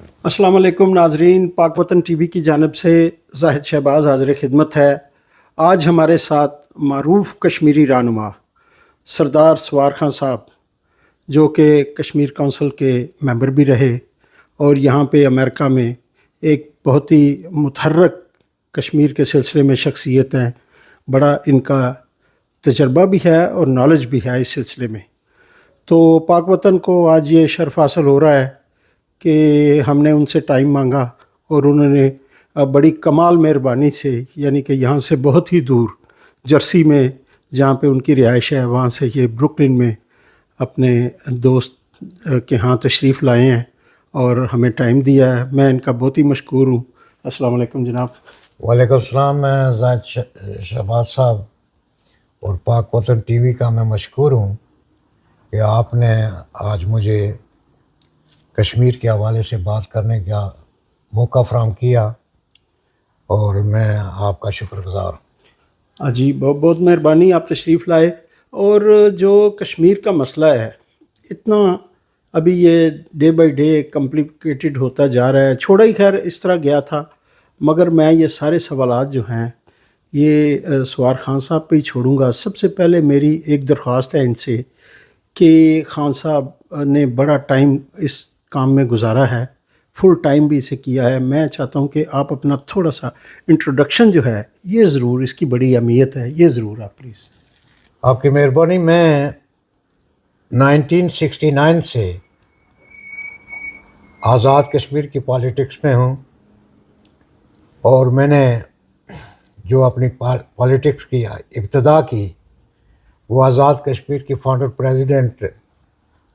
السلام علیکم ناظرین، پاک وطن ٹی وی کی جانب سے زاہد شہباز حاضر خدمت ہے۔ آج ہمارے ساتھ معروف کشمیری رہنما سردار سوار خان صاحب، جو کہ کشمیر کونسل کے ممبر بھی رہے اور یہاں پہ امریکہ میں ایک بہت ہی متحرک کشمیر کے سلسلے میں شخصیت ہیں۔ بڑا ان کا تجربہ بھی ہے اور نالج بھی ہے اس سلسلے میں۔ تو پاک وطن کو آج یہ شرف حاصل ہو رہا ہے کہ ہم نے ان سے ٹائم مانگا اور انہوں نے بڑی کمال مہربانی سے، یعنی کہ یہاں سے بہت ہی دور جرسی میں جہاں پہ ان کی رہائش ہے، وہاں سے یہ بروکلن میں اپنے دوست کے ہاں تشریف لائے ہیں اور ہمیں ٹائم دیا ہے۔ میں ان کا بہت ہی مشکور ہوں۔ السلام علیکم جناب۔ وعلیکم السلام۔ میں زاہد شہباز صاحب اور پاک وطن ٹی وی کا میں مشکور ہوں کہ آپ نے آج مجھے کشمیر کے حوالے سے بات کرنے کا موقع فراہم کیا اور میں آپ کا شکر گزار ہوں۔ جی بہت بہت مہربانی، آپ تشریف لائے۔ اور جو کشمیر کا مسئلہ ہے، اتنا ابھی یہ ڈے بائی ڈے کمپلیکیٹڈ ہوتا جا رہا ہے۔ چھوڑا ہی خیر اس طرح گیا تھا، مگر میں یہ سارے سوالات جو ہیں یہ سوار خان صاحب پہ ہی چھوڑوں گا۔ سب سے پہلے میری ایک درخواست ہے ان سے کہ خان صاحب نے بڑا ٹائم اس کام میں گزارا ہے، فل ٹائم بھی اسے کیا ہے۔ میں چاہتا ہوں کہ آپ اپنا تھوڑا سا انٹروڈکشن جو ہے یہ ضرور، اس کی بڑی اہمیت ہے، یہ ضرور آپ پلیز۔ آپ کی مہربانی۔ میں 1969 سے آزاد کشمیر کی پالیٹکس میں ہوں اور میں نے جو اپنی پالیٹکس کی ابتدا کی وہ آزاد کشمیر کی فاؤنڈر پریزیڈنٹ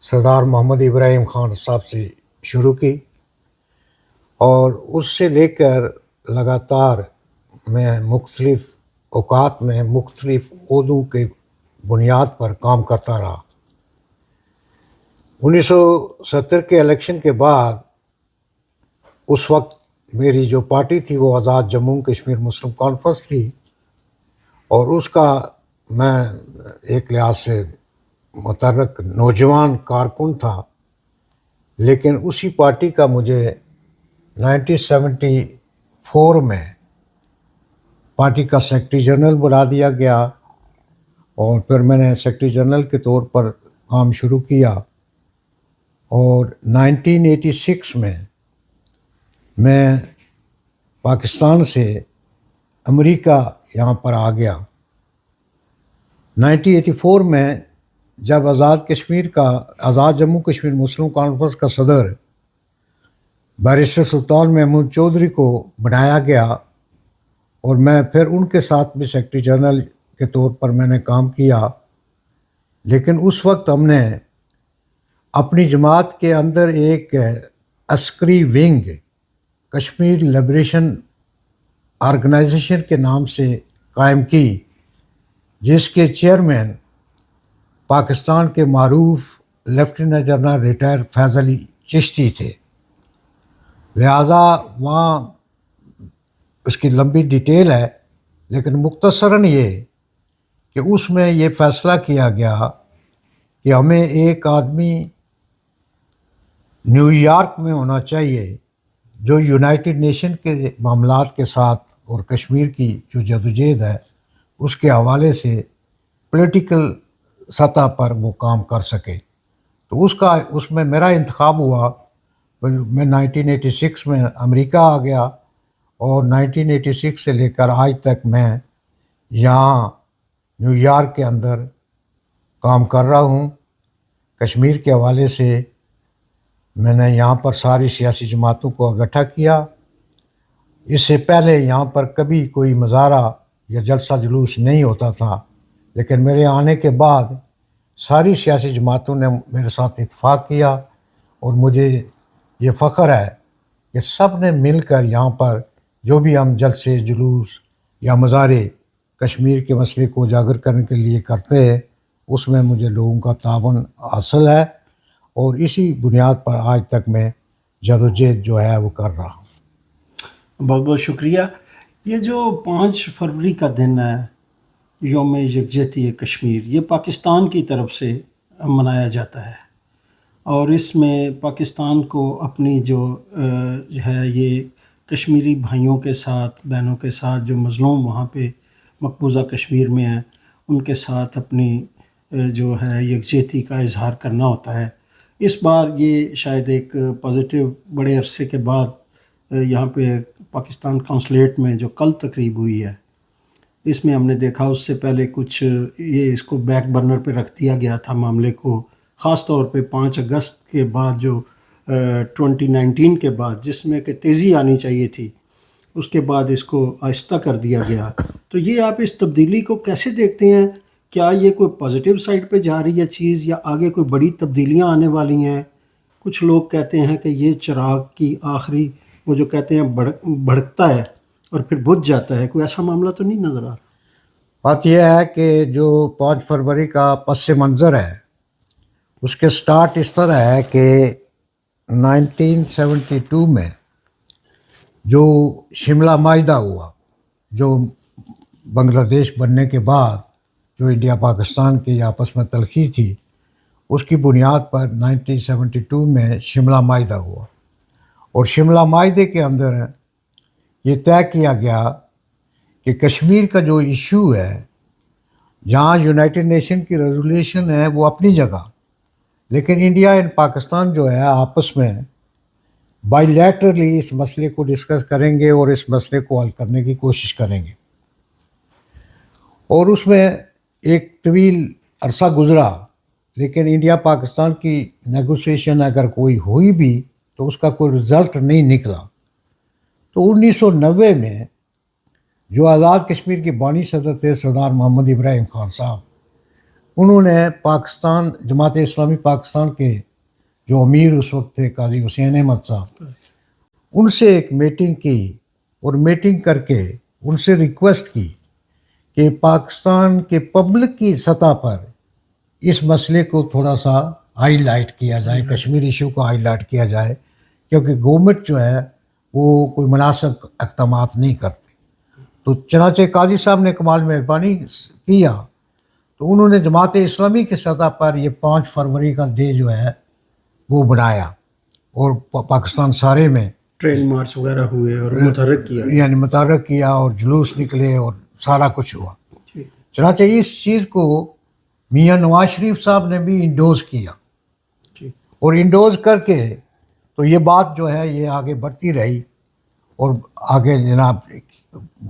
سردار محمد ابراہیم خان صاحب سے شروع کی، اور اس سے لے کر لگاتار میں مختلف اوقات میں مختلف عہدوں کے بنیاد پر کام کرتا رہا۔ 1970 کے الیکشن کے بعد اس وقت میری جو پارٹی تھی وہ آزاد جموں کشمیر مسلم کانفرنس تھی، اور اس کا میں ایک لحاظ سے متحرک نوجوان کارکن تھا، لیکن اسی پارٹی کا مجھے 1974 میں پارٹی کا سیکرٹری جنرل بنا دیا گیا، اور پھر میں نے سیکرٹری جنرل کے طور پر کام شروع کیا، اور 1986 میں پاکستان سے امریکہ یہاں پر آ گیا۔ 1984 میں جب آزاد جموں کشمیر مسلم کانفرنس کا صدر بیرسٹر سلطان محمود چودھری کو بنایا گیا، اور میں پھر ان کے ساتھ بھی سیکرٹری جنرل کے طور پر میں نے کام کیا، لیکن اس وقت ہم نے اپنی جماعت کے اندر ایک عسکری ونگ کشمیر لبریشن آرگنائزیشن کے نام سے قائم کی، جس کے چیئرمین پاکستان کے معروف لیفٹیننٹ جنرل ریٹائر فیض علی چشتی تھے۔ لہٰذا وہاں اس کی لمبی ڈیٹیل ہے، لیکن مختصراً یہ کہ اس میں یہ فیصلہ کیا گیا کہ ہمیں ایک آدمی نیو یارک میں ہونا چاہیے جو یونائٹڈ نیشن کے معاملات کے ساتھ اور کشمیر کی جو جدوجہد ہے اس کے حوالے سے پولیٹیکل سطح پر وہ کام کر سکے۔ تو اس میں میرا انتخاب ہوا۔ میں 1986 میں امریکہ آ گیا، اور 1986 سے لے کر آج تک میں یہاں نیو یارک کے اندر کام کر رہا ہوں۔ کشمیر کے حوالے سے میں نے یہاں پر ساری سیاسی جماعتوں کو اکٹھا کیا۔ اس سے پہلے یہاں پر کبھی کوئی مظاہرہ یا جلسہ جلوس نہیں ہوتا تھا، لیکن میرے آنے کے بعد ساری سیاسی جماعتوں نے میرے ساتھ اتفاق کیا، اور مجھے یہ فخر ہے کہ سب نے مل کر یہاں پر جو بھی ہم جلسے جلوس یا مظاہرے کشمیر کے مسئلے کو اجاگر کرنے کے لیے کرتے ہیں، اس میں مجھے لوگوں کا تعاون حاصل ہے، اور اسی بنیاد پر آج تک میں جدوجہد جو ہے وہ کر رہا ہوں۔ بہت بہت شکریہ۔ یہ جو 5 فروری کا دن ہے، یوم یکجہتی کشمیر، یہ پاکستان کی طرف سے منایا جاتا ہے، اور اس میں پاکستان کو اپنی جو ہے یہ کشمیری بھائیوں کے ساتھ بہنوں کے ساتھ جو مظلوم وہاں پہ مقبوضہ کشمیر میں ہیں ان کے ساتھ اپنی جو ہے یکجہتی کا اظہار کرنا ہوتا ہے۔ اس بار یہ شاید ایک پازیٹیو بڑے عرصے کے بعد یہاں پہ پاکستان قونصلیٹ میں جو کل تقریب ہوئی ہے اس میں ہم نے دیکھا، اس سے پہلے کچھ یہ اس کو بیک برنر پہ رکھ دیا گیا تھا معاملے کو، خاص طور پہ 5 اگست کے بعد جو 2019 کے بعد جس میں کہ تیزی آنی چاہیے تھی، اس کے بعد اس کو آہستہ کر دیا گیا۔ تو یہ آپ اس تبدیلی کو کیسے دیکھتے ہیں؟ کیا یہ کوئی پازیٹیو سائڈ پہ جا رہی ہے چیز یا آگے کوئی بڑی تبدیلیاں آنے والی ہیں؟ کچھ لوگ کہتے ہیں کہ یہ چراغ کی آخری وہ جو کہتے ہیں بھڑکتا ہے اور پھر بجھ جاتا ہے، کوئی ایسا معاملہ تو نہیں نظر آ رہا؟ بات یہ ہے کہ جو 5 فروری کا پس منظر ہے اس کے سٹارٹ اس طرح ہے کہ 1972 میں جو شملہ معاہدہ ہوا، جو بنگلہ دیش بننے کے بعد جو انڈیا پاکستان کی آپس میں تلخی تھی، اس کی بنیاد پر 1972 میں شملہ معاہدہ ہوا، اور شملہ معاہدے کے اندر یہ طے کیا گیا کہ کشمیر کا جو ایشو ہے، جہاں یونائٹڈ نیشن کی ریزولیوشن ہے وہ اپنی جگہ، لیکن انڈیا اینڈ پاکستان جو ہے آپس میں بائی لیٹرلی اس مسئلے کو ڈسکس کریں گے اور اس مسئلے کو حل کرنے کی کوشش کریں گے۔ اور اس میں ایک طویل عرصہ گزرا، لیکن انڈیا پاکستان کی نیگوسیشن اگر کوئی ہوئی بھی تو اس کا کوئی رزلٹ نہیں نکلا۔ تو 1990 میں جو آزاد کشمیر کے بانی صدر تھے سردار محمد ابراہیم خان صاحب، انہوں نے پاکستان جماعت اسلامی پاکستان کے جو امیر اس وقت تھے قاضی حسین احمد صاحب، ان سے ایک میٹنگ کی، اور میٹنگ کر کے ان سے ریکویسٹ کی کہ پاکستان کے پبلک کی سطح پر اس مسئلے کو تھوڑا سا ہائی لائٹ کیا جائے، کشمیر ایشو کو ہائی لائٹ کیا جائے، کیونکہ گورنمنٹ جو ہے وہ کوئی مناسب اقدامات نہیں کرتے۔ تو چنانچہ قاضی صاحب نے کمال مہربانی کیا، تو انہوں نے جماعت اسلامی کی سطح پر یہ 5 فروری کا ڈے جو ہے وہ بنایا، اور پاکستان سارے میں ٹرین مارچ وغیرہ ہوئے اور متحرک کیا، یعنی متحرک کیا اور جلوس نکلے اور سارا کچھ ہوا۔ جی چنانچہ اس چیز کو میاں نواز شریف صاحب نے بھی انڈوز کیا، جی اور انڈوز کر کے تو یہ بات جو ہے یہ آگے بڑھتی رہی، اور آگے جناب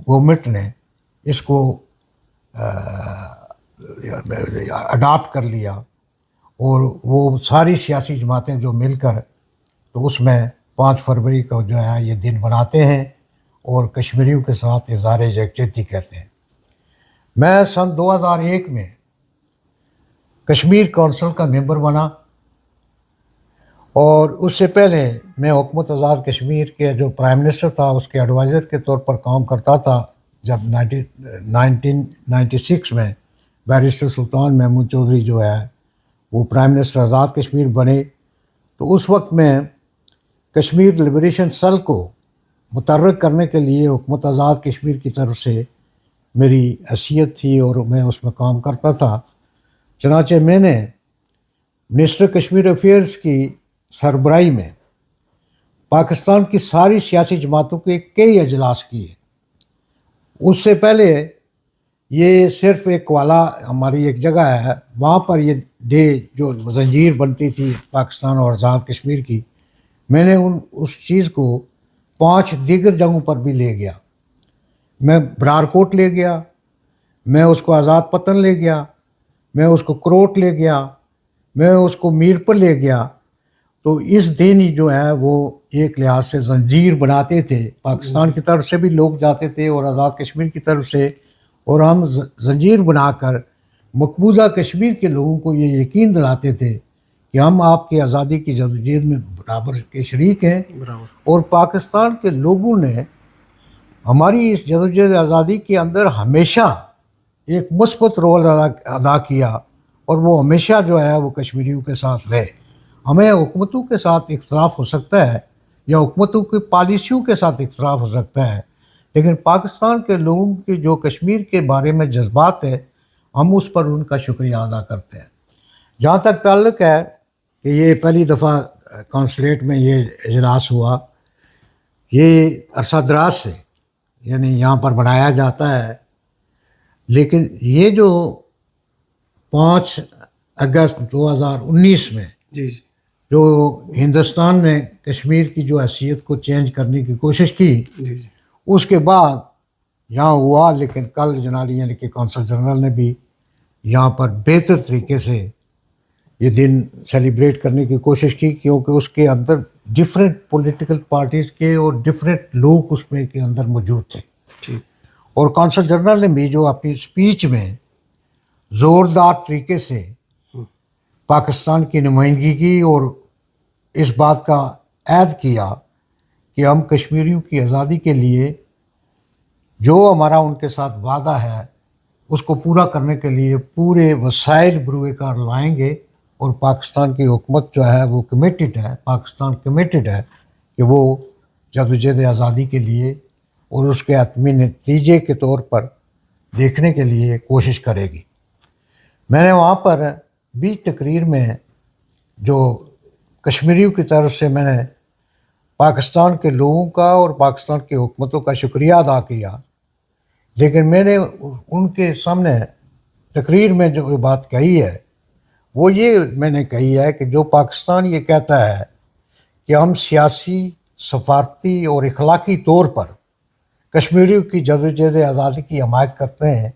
گورنمنٹ نے اس کو اڈاپٹ کر لیا، اور وہ ساری سیاسی جماعتیں جو مل کر تو اس میں 5 فروری کو جو ہے یہ دن مناتے ہیں، اور کشمیریوں کے ساتھ اظہار یکجہتی کرتے ہیں۔ میں سن 2001 میں کشمیر کونسل کا ممبر بنا، اور اس سے پہلے میں حکومت آزاد کشمیر کے جو پرائم منسٹر تھا اس کے ایڈوائزر کے طور پر کام کرتا تھا۔ جب 1996 میں بیرسٹر سلطان محمود چودھری جو ہے وہ پرائم منسٹر آزاد کشمیر بنے، تو اس وقت میں کشمیر لبریشن سیل کو متحرک کرنے کے لیے حکومت آزاد کشمیر کی طرف سے میری حیثیت تھی اور میں اس میں کام کرتا تھا۔ چنانچہ میں نے منسٹر کشمیر افیئرز کی سربراہی میں پاکستان کی ساری سیاسی جماعتوں کے کئی اجلاس کیے۔ اس سے پہلے یہ صرف ایک والا ہماری ایک جگہ ہے، وہاں پر یہ ڈے جو زنجیر بنتی تھی پاکستان اور آزاد کشمیر کی، میں نے اس چیز کو 5 دیگر جگہوں پر بھی لے گیا۔ میں برارکوٹ لے گیا، میں اس کو آزاد پتن لے گیا، میں اس کو کروٹ لے گیا، میں اس کو میر پر لے گیا۔ تو اس دن ہی جو ہے وہ ایک لحاظ سے زنجیر بناتے تھے، پاکستان کی طرف سے بھی لوگ جاتے تھے اور آزاد کشمیر کی طرف سے، اور ہم زنجیر بنا کر مقبوضہ کشمیر کے لوگوں کو یہ یقین دلاتے تھے کہ ہم آپ کی آزادی کی جدوجہد میں برابر کے شریک ہیں، اور پاکستان کے لوگوں نے ہماری اس جدوجہد آزادی کے اندر ہمیشہ ایک مثبت رول ادا کیا، اور وہ ہمیشہ جو ہے وہ کشمیریوں کے ساتھ رہے۔ ہمیں حکومتوں کے ساتھ اختلاف ہو سکتا ہے یا حکومتوں کی پالیسیوں کے ساتھ اختلاف ہو سکتا ہے، لیکن پاکستان کے لوگوں کی جو کشمیر کے بارے میں جذبات ہے، ہم اس پر ان کا شکریہ ادا کرتے ہیں۔ جہاں تک تعلق ہے کہ یہ پہلی دفعہ کونسلیٹ میں یہ اجلاس ہوا، یہ عرصہ دراز سے یعنی یہاں پر بنایا جاتا ہے، لیکن یہ جو 5 اگست 2019 میں جی جی جو ہندوستان نے کشمیر کی جو حیثیت کو چینج کرنے کی کوشش کی، جی جی اس کے بعد یہاں ہوا، لیکن کل جنالی یعنی کہ کونسل جنرل نے بھی یہاں پر بہتر طریقے سے یہ دن سیلیبریٹ کرنے کی کوشش کی، کیونکہ اس کے اندر ڈفرینٹ پولیٹیکل پارٹیز کے اور ڈفرینٹ لوگ اس میں کے اندر موجود تھے، ٹھیک اور کونسل جنرل نے بھی جو اپنی اسپیچ میں زوردار طریقے سے پاکستان کی نمائندگی کی اور اس بات کا عہد کیا کہ ہم کشمیریوں کی آزادی کے لیے جو ہمارا ان کے ساتھ وعدہ ہے اس کو پورا کرنے کے لیے پورے وسائل بروئے کار لائیں گے، اور پاکستان کی حکومت جو ہے وہ کمیٹڈ ہے، پاکستان کمیٹڈ ہے کہ وہ جدوجہد آزادی کے لیے اور اس کے حتمی نتیجے کے طور پر دیکھنے کے لیے کوشش کرے گی۔ میں نے وہاں پر بھی تقریر میں جو کشمیریوں کی طرف سے میں نے پاکستان کے لوگوں کا اور پاکستان کی حکومتوں کا شکریہ ادا کیا، لیکن میں نے ان کے سامنے تقریر میں جو بات کہی ہے وہ یہ میں نے کہی ہے کہ جو پاکستان یہ کہتا ہے کہ ہم سیاسی، سفارتی اور اخلاقی طور پر کشمیریوں کی جدوجہد آزادی کی حمایت کرتے ہیں،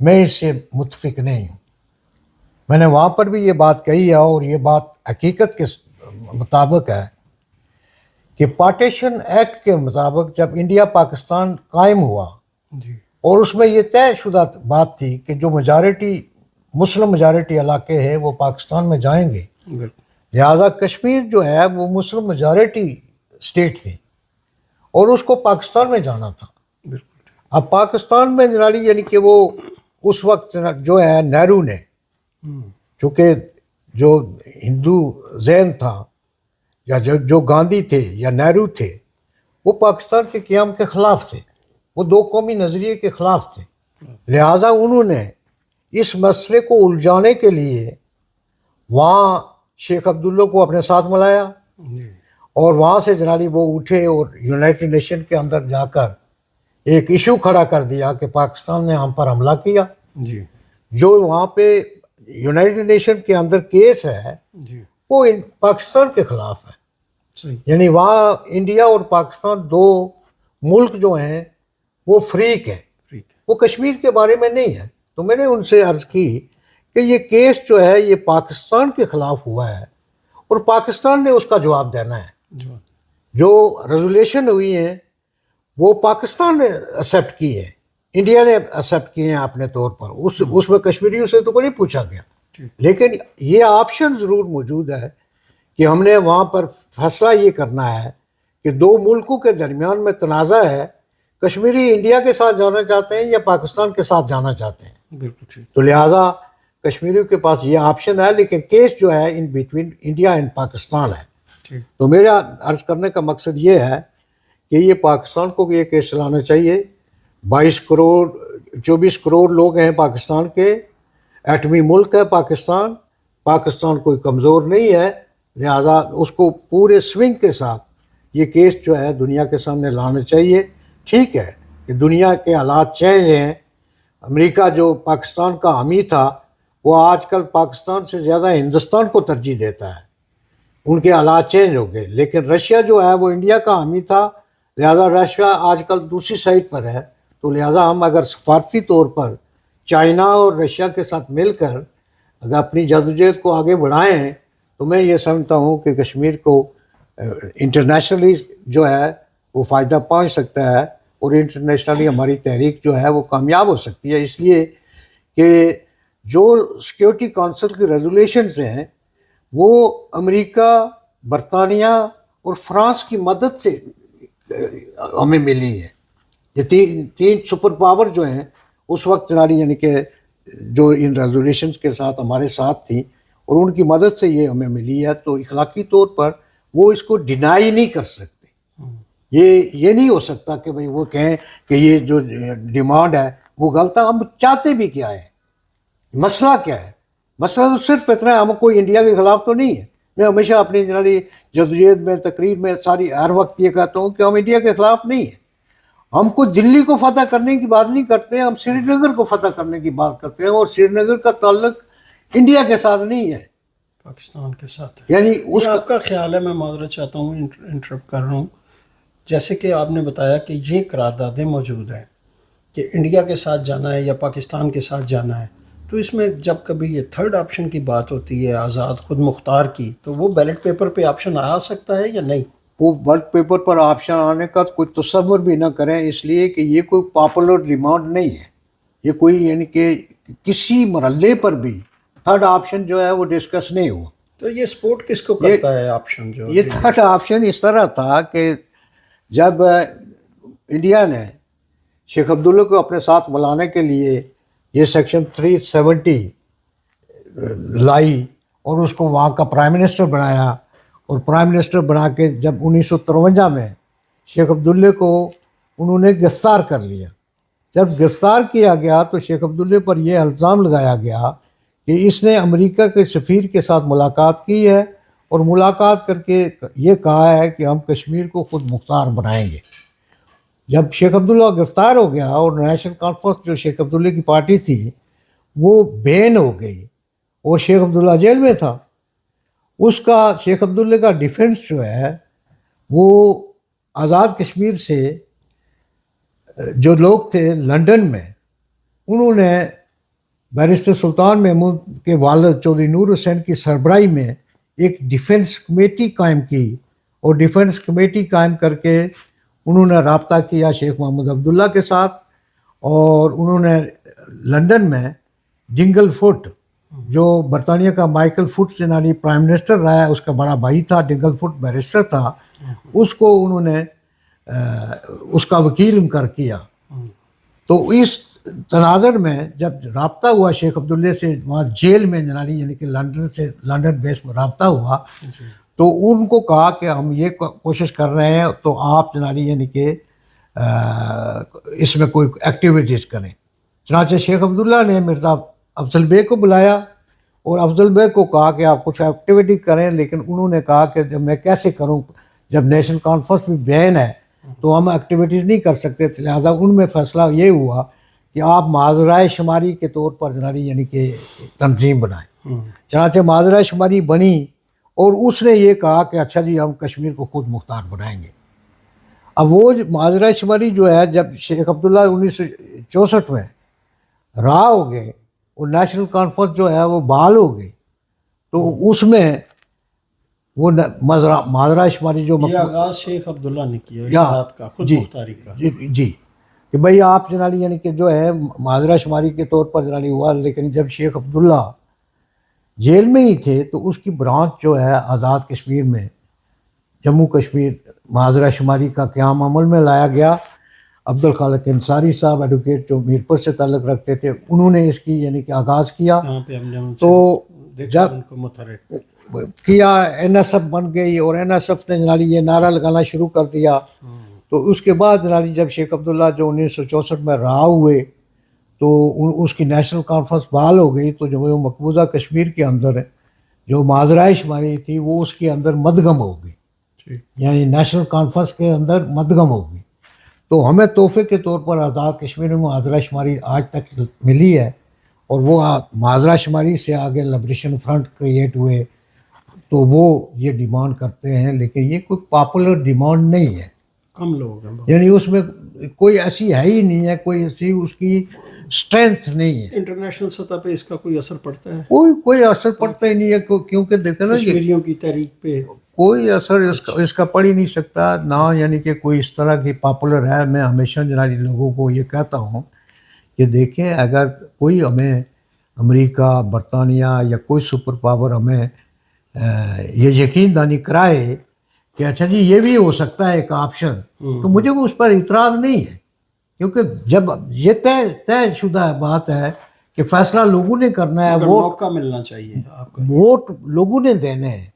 میں اس سے متفق نہیں ہوں۔ میں نے وہاں پر بھی یہ بات کہی ہے، اور یہ بات حقیقت کے مطابق ہے کہ پارٹیشن ایکٹ کے مطابق جب انڈیا پاکستان قائم ہوا جی اور اس میں یہ طے شدہ بات تھی کہ جو مسلم میجارٹی علاقے ہیں وہ پاکستان میں جائیں گے، بالکل لہذا کشمیر جو ہے وہ مسلم میجارٹی اسٹیٹ تھی اور اس کو پاکستان میں جانا تھا۔ بالکل اب پاکستان میں جنالی یعنی کہ وہ اس وقت جو ہے نہرو نے، چونکہ جو ہندو ذہن تھا یا جو گاندھی تھے یا نہرو تھے وہ پاکستان کے قیام کے خلاف تھے، وہ دو قومی نظریے کے خلاف تھے، لہٰذا انہوں نے اس مسئلے کو الجھانے کے لیے وہاں شیخ عبداللہ کو اپنے ساتھ ملایا، جی اور وہاں سے جنالی وہ اٹھے اور یونائٹڈ نیشن کے اندر جا کر ایک ایشو کھڑا کر دیا کہ پاکستان نے ہم پر حملہ کیا۔ جی جو وہاں پہ یونائٹڈ نیشن کے اندر کیس ہے جی وہ پاکستان کے خلاف ہے، صحیح یعنی وہاں انڈیا اور پاکستان دو ملک جو ہیں وہ فریق ہیں، ٹھیک ہے وہ کشمیر کے بارے میں نہیں ہے۔ تو میں نے ان سے عرض کی کہ یہ کیس جو ہے یہ پاکستان کے خلاف ہوا ہے اور پاکستان نے اس کا جواب دینا ہے۔ جو ریزولیشن ہوئی ہیں وہ پاکستان نے ایکسیپٹ کی ہے، انڈیا نے ایکسیپٹ کیے ہیں اپنے طور پر، اس میں کشمیریوں سے تو نہیں پوچھا گیا، لیکن یہ آپشن ضرور موجود ہے کہ ہم نے وہاں پر فیصلہ یہ کرنا ہے کہ دو ملکوں کے درمیان میں تنازع ہے، کشمیری انڈیا کے ساتھ جانا چاہتے ہیں یا پاکستان کے ساتھ جانا چاہتے ہیں، بالکل ٹھیک تو لہٰذا کشمیریوں کے پاس یہ آپشن ہے، لیکن کیس جو ہے in between India and Pakistan ہے۔ ٹھیک تو میرا عرض کرنے کا مقصد یہ ہے کہ یہ پاکستان کو یہ کیس چلانا چاہیے۔ 24 کروڑ لوگ ہیں پاکستان کے، ایٹمی ملک ہے پاکستان، پاکستان کوئی کمزور نہیں ہے، لہذا اس کو پورے سوئنگ کے ساتھ یہ کیس جو ہے دنیا کے سامنے لانا چاہیے۔ ٹھیک ہے کہ دنیا کے حالات چینج ہیں، امریکہ جو پاکستان کا حامی تھا وہ آج کل پاکستان سے زیادہ ہندوستان کو ترجیح دیتا ہے، ان کے حالات چینج ہو گئے، لیکن رشیا جو ہے وہ انڈیا کا حامی تھا، لہذا رشیا آج کل دوسری سائڈ پر ہے، تو لہذا ہم اگر سفارتی طور پر چائنا اور رشیا کے ساتھ مل کر اگر اپنی جدوجہد کو آگے بڑھائیں تو میں یہ سمجھتا ہوں کہ کشمیر کو انٹرنیشنلی جو ہے وہ فائدہ پہنچ سکتا ہے، اور انٹرنیشنلی ہماری تحریک جو ہے وہ کامیاب ہو سکتی ہے، اس لیے کہ جو سیکیورٹی کونسل کی ریزولیشنز ہیں وہ امریکہ، برطانیہ اور فرانس کی مدد سے ہمیں ملی ہے۔ یہ تین سپر پاور جو ہیں اس وقت جناری یعنی کہ جو ان ریزولیشنز کے ساتھ ہمارے ساتھ تھیں اور ان کی مدد سے یہ ہمیں ملی ہے، تو اخلاقی طور پر وہ اس کو ڈینائی نہیں کر سکتے۔ یہ نہیں ہو سکتا کہ بھئی وہ کہیں کہ یہ جو ڈیمانڈ ہے وہ غلط ہے۔ ہم چاہتے بھی کیا ہے، مسئلہ کیا ہے؟ مسئلہ تو صرف اتنا ہے، ہم کوئی انڈیا کے خلاف تو نہیں ہے، میں ہمیشہ اپنی جنرلی جدوجہد میں تقریر میں ساری ہر وقت یہ کہتا ہوں کہ ہم انڈیا کے خلاف نہیں ہیں. ہم کو دلی کو فتح کرنے کی بات نہیں کرتے ہیں, ہم سری نگر کو فتح کرنے کی بات کرتے ہیں, اور سری نگر کا تعلق انڈیا کے ساتھ نہیں ہے, پاکستان کے ساتھ. یعنی اس آپ کا خیال ہے, میں معذرت چاہتا ہوں انٹرپٹ کر رہا ہوں, جیسے کہ آپ نے بتایا کہ یہ قراردادیں موجود ہیں کہ انڈیا کے ساتھ جانا ہے یا پاکستان کے ساتھ جانا ہے, تو اس میں جب کبھی یہ تھرڈ آپشن کی بات ہوتی ہے آزاد خود مختار کی, تو وہ بیلٹ پیپر پہ آپشن آ سکتا ہے یا نہیں؟ وہ بیلٹ پیپر پر آپشن آنے کا کوئی تصور بھی نہ کریں, اس لیے کہ یہ کوئی پاپولر ڈیمانڈ نہیں ہے. یہ کوئی یعنی کہ کسی مرحلے پر بھی تھرڈ آپشن جو ہے وہ ڈسکس نہیں ہوا. تو یہ سپورٹ کس کو کرتا ہے آپشن جو؟ یہ تھرڈ آپشن اس طرح تھا کہ جب انڈیا نے شیخ عبداللہ کو اپنے ساتھ بلانے کے لیے یہ سیکشن 370 لائی اور اس کو وہاں کا پرائم منسٹر بنایا, اور پرائم منسٹر بنا کے جب 1953 میں شیخ عبداللہ کو انہوں نے گرفتار کر لیا. جب گرفتار کیا گیا تو شیخ عبداللہ پر یہ الزام لگایا گیا کہ اس نے امریکہ کے سفیر کے ساتھ ملاقات کی ہے اور ملاقات کر کے یہ کہا ہے کہ ہم کشمیر کو خود مختار بنائیں گے. جب شیخ عبداللہ گرفتار ہو گیا اور نیشنل کانفرنس جو شیخ عبداللہ کی پارٹی تھی وہ بین ہو گئی اور شیخ عبداللہ جیل میں تھا, اس کا شیخ عبداللہ کا ڈیفنس جو ہے وہ آزاد کشمیر سے جو لوگ تھے لنڈن میں, انہوں نے بیرسٹر سلطان محمود کے والد چودھری نور حسین کی سربراہی میں ایک ڈیفنس کمیٹی قائم کی, اور ڈیفنس کمیٹی قائم کر کے انہوں نے رابطہ کیا شیخ محمد عبداللہ کے ساتھ, اور انہوں نے لنڈن میں ڈنگل فٹ جو برطانیہ کا مائیکل فٹ جنانی پرائم منسٹر رہا ہے, اس کا بڑا بھائی تھا, ڈنگل فٹ بیرسٹر تھا, اس کو انہوں نے اس کا وکیل مقرر کیا. تو اس تناظر میں جب رابطہ ہوا شیخ عبداللہ سے وہاں جیل میں جنانی یعنی کہ لنڈن بیس میں رابطہ ہوا, تو ان کو کہا کہ ہم یہ کوشش کر رہے ہیں تو آپ جنانی یعنی کہ اس میں کوئی ایکٹیویٹیز کریں. چنانچہ شیخ عبداللہ نے مرزا افضل بیگ کو بلایا اور افضل بیگ کو کہا کہ آپ کچھ ایکٹیویٹی کریں, لیکن انہوں نے کہا کہ جب میں کیسے کروں, جب نیشنل کانفرنس بھی بین ہے تو ہم ایکٹیویٹیز نہیں کر سکتے. لہٰذا ان میں فیصلہ یہ ہوا کہ آپ ماجرائے شماری کے طور پر جنانی یعنی کہ تنظیم بنائیں. چنانچہ ماجرائے شماری بنی اور اس نے یہ کہا کہ اچھا جی ہم کشمیر کو خود مختار بنائیں گے. اب وہ ماجرائے شماری جو ہے جب شیخ عبداللہ 1964 میں رہا ہو گئے اور نیشنل کانفرنس جو ہے وہ بحال ہو گئی, تو اس میں وہ ماجرائے شماری جو یہ آغاز شیخ عبداللہ نے کیا اس بات کا, خود مختاری کا. جی کہ بھئی آپ جنانی یعنی کہ جو ہے ماجرائے شماری کے طور پر جنانی ہوا, لیکن جب شیخ عبداللہ جیل میں ہی تھے تو اس کی برانچ جو ہے آزاد کشمیر میں جموں کشمیر ماجرائے شماری کا قیام عمل میں لایا گیا. عبد الخالق انصاری صاحب ایڈوکیٹ جو میرپور سے تعلق رکھتے تھے, انہوں نے اس کی یعنی کہ آغاز کیا. تو جب کیا این ایس ایف بن گئی اور این ایس ایف نے جنالی یہ نعرہ لگانا شروع کر دیا. تو اس کے بعد جنالی جب شیخ عبداللہ جو 1964 میں رہا ہوئے تو اس کی نیشنل کانفرنس بحال ہو گئی, تو جو مقبوضہ کشمیر کے اندر جو ماجرائے شماری تھی وہ اس کے اندر مدغم ہو گئی, یعنی نیشنل کانفرنس کے اندر مدغم ہو گئی. تو ہمیں تحفے کے طور پر آزاد کشمیر میں ماجرائے شماری آج تک ملی ہے, اور وہ ماجرائے شماری سے آگے لبریشن فرنٹ کریٹ ہوئے, تو وہ یہ ڈیمانڈ کرتے ہیں, لیکن یہ کوئی پاپولر ڈیمانڈ نہیں ہے. کم لوگ ہیں, یعنی اس میں کوئی ایسی ہے ہی نہیں ہے, کوئی ایسی اس کی اسٹرینتھ نہیں ہے. انٹرنیشنل سطح پہ اس کا کوئی اثر پڑتا ہے؟ کوئی اثر پڑتا ہی نہیں ہے, کیونکہ دیکھیں نا کشمیریوں کی تحریک پہ کوئی اثر اس کا پڑ ہی نہیں سکتا نہ, یعنی کہ کوئی اس طرح کی پاپولر ہے. میں ہمیشہ جنالی لوگوں کو یہ کہتا ہوں کہ دیکھیں اگر کوئی ہمیں امریکہ برطانیہ یا کوئی سپر پاور ہمیں یہ یقین دانی کرائے کہ اچھا جی یہ بھی ہو سکتا ہے ایک آپشن, تو مجھے اس پر اعتراض نہیں ہے, کیونکہ جب یہ طے شدہ بات ہے کہ فیصلہ لوگوں نے کرنا ہے, ووٹ موقع ملنا چاہیے آپ کو, ووٹ لوگوں نے دینے ہیں.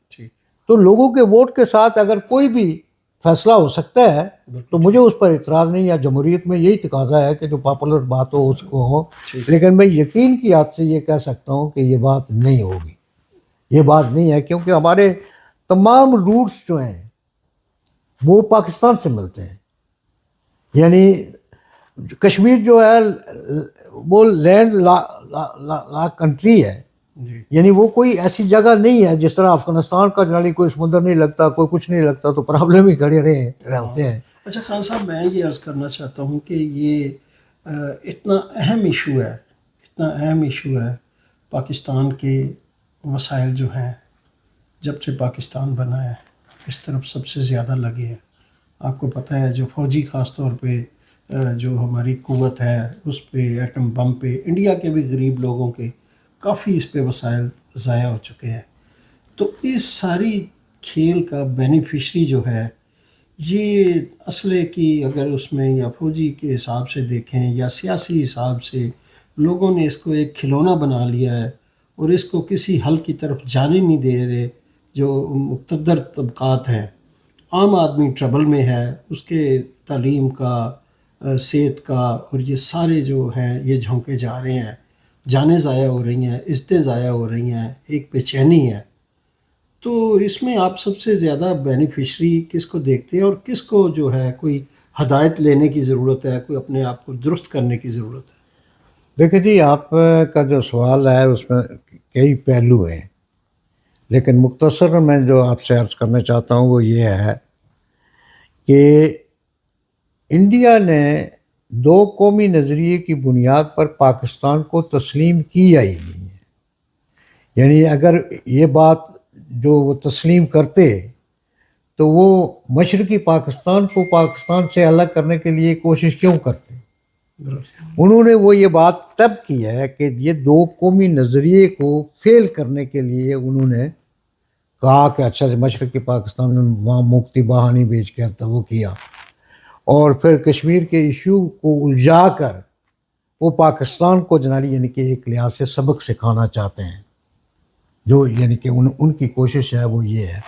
تو لوگوں کے ووٹ کے ساتھ اگر کوئی بھی فیصلہ ہو سکتا ہے تو مجھے اس پر اعتراض نہیں ہے. جمہوریت میں یہی تقاضا ہے کہ جو پاپولر بات ہو اس کو ہو, لیکن میں یقین کی حد سے یہ کہہ سکتا ہوں کہ یہ بات نہیں ہوگی, یہ بات نہیں ہے, کیونکہ ہمارے تمام روٹس جو ہیں وہ پاکستان سے ملتے ہیں. یعنی کشمیر جو ہے وہ لینڈ لا کنٹری ہے. یعنی وہ کوئی ایسی جگہ نہیں ہے جس طرح افغانستان کا جنرلی کوئی سمندر نہیں لگتا, کوئی کچھ نہیں لگتا, تو پرابلم ہی کھڑے رہتے ہیں. اچھا خان صاحب, میں یہ عرض کرنا چاہتا ہوں کہ یہ اتنا اہم ایشو ہے پاکستان کے وسائل جو ہیں جب سے پاکستان بنا ہے اس طرف سب سے زیادہ لگے ہیں. آپ کو پتہ ہے جو فوجی خاص طور پہ جو ہماری قوت ہے اس پہ, ایٹم بم پہ, انڈیا کے بھی غریب لوگوں کے کافی اس پہ وسائل ضائع ہو چکے ہیں. تو اس ساری کھیل کا بینیفیشری جو ہے یہ اسلحے کی اگر اس میں یا فوجی کے حساب سے دیکھیں یا سیاسی حساب سے, لوگوں نے اس کو ایک کھلونا بنا لیا ہے اور اس کو کسی حل کی طرف جانے نہیں دے رہے. جو مقتدر طبقات ہیں, عام آدمی ٹربل میں ہے, اس کے تعلیم کا, صحت کا, اور یہ سارے جو ہیں یہ جھونکے جا رہے ہیں, جانیں ضائع ہو رہی ہیں, عزتیں ضائع ہو رہی ہیں, ایک بے چینی ہے. تو اس میں آپ سب سے زیادہ بینیفیشری کس کو دیکھتے ہیں اور کس کو جو ہے کوئی ہدایت لینے کی ضرورت ہے, کوئی اپنے آپ کو درست کرنے کی ضرورت ہے؟ دیکھیں جی, آپ کا جو سوال ہے اس میں کئی پہلو ہیں, لیکن مختصر میں جو آپ سے عرض کرنا چاہتا ہوں وہ یہ ہے کہ انڈیا نے دو قومی نظریے کی بنیاد پر پاکستان کو تسلیم کیا ہی نہیں ہے. یعنی اگر یہ بات جو وہ تسلیم کرتے تو وہ مشرقی پاکستان کو پاکستان سے الگ کرنے کے لیے کوشش کیوں کرتے؟ انہوں نے وہ یہ بات تب کی ہے کہ یہ دو قومی نظریے کو فیل کرنے کے لیے انہوں نے کہا کہ اچھا مشرقی پاکستان میں وہاں مفتی بہانی بیچ کے تو وہ کیا, اور پھر کشمیر کے ایشو کو الجھا کر وہ پاکستان کو جنالی یعنی کہ ایک لحاظ سے سبق سکھانا چاہتے ہیں. جو یعنی کہ ان کی کوشش ہے وہ یہ ہے.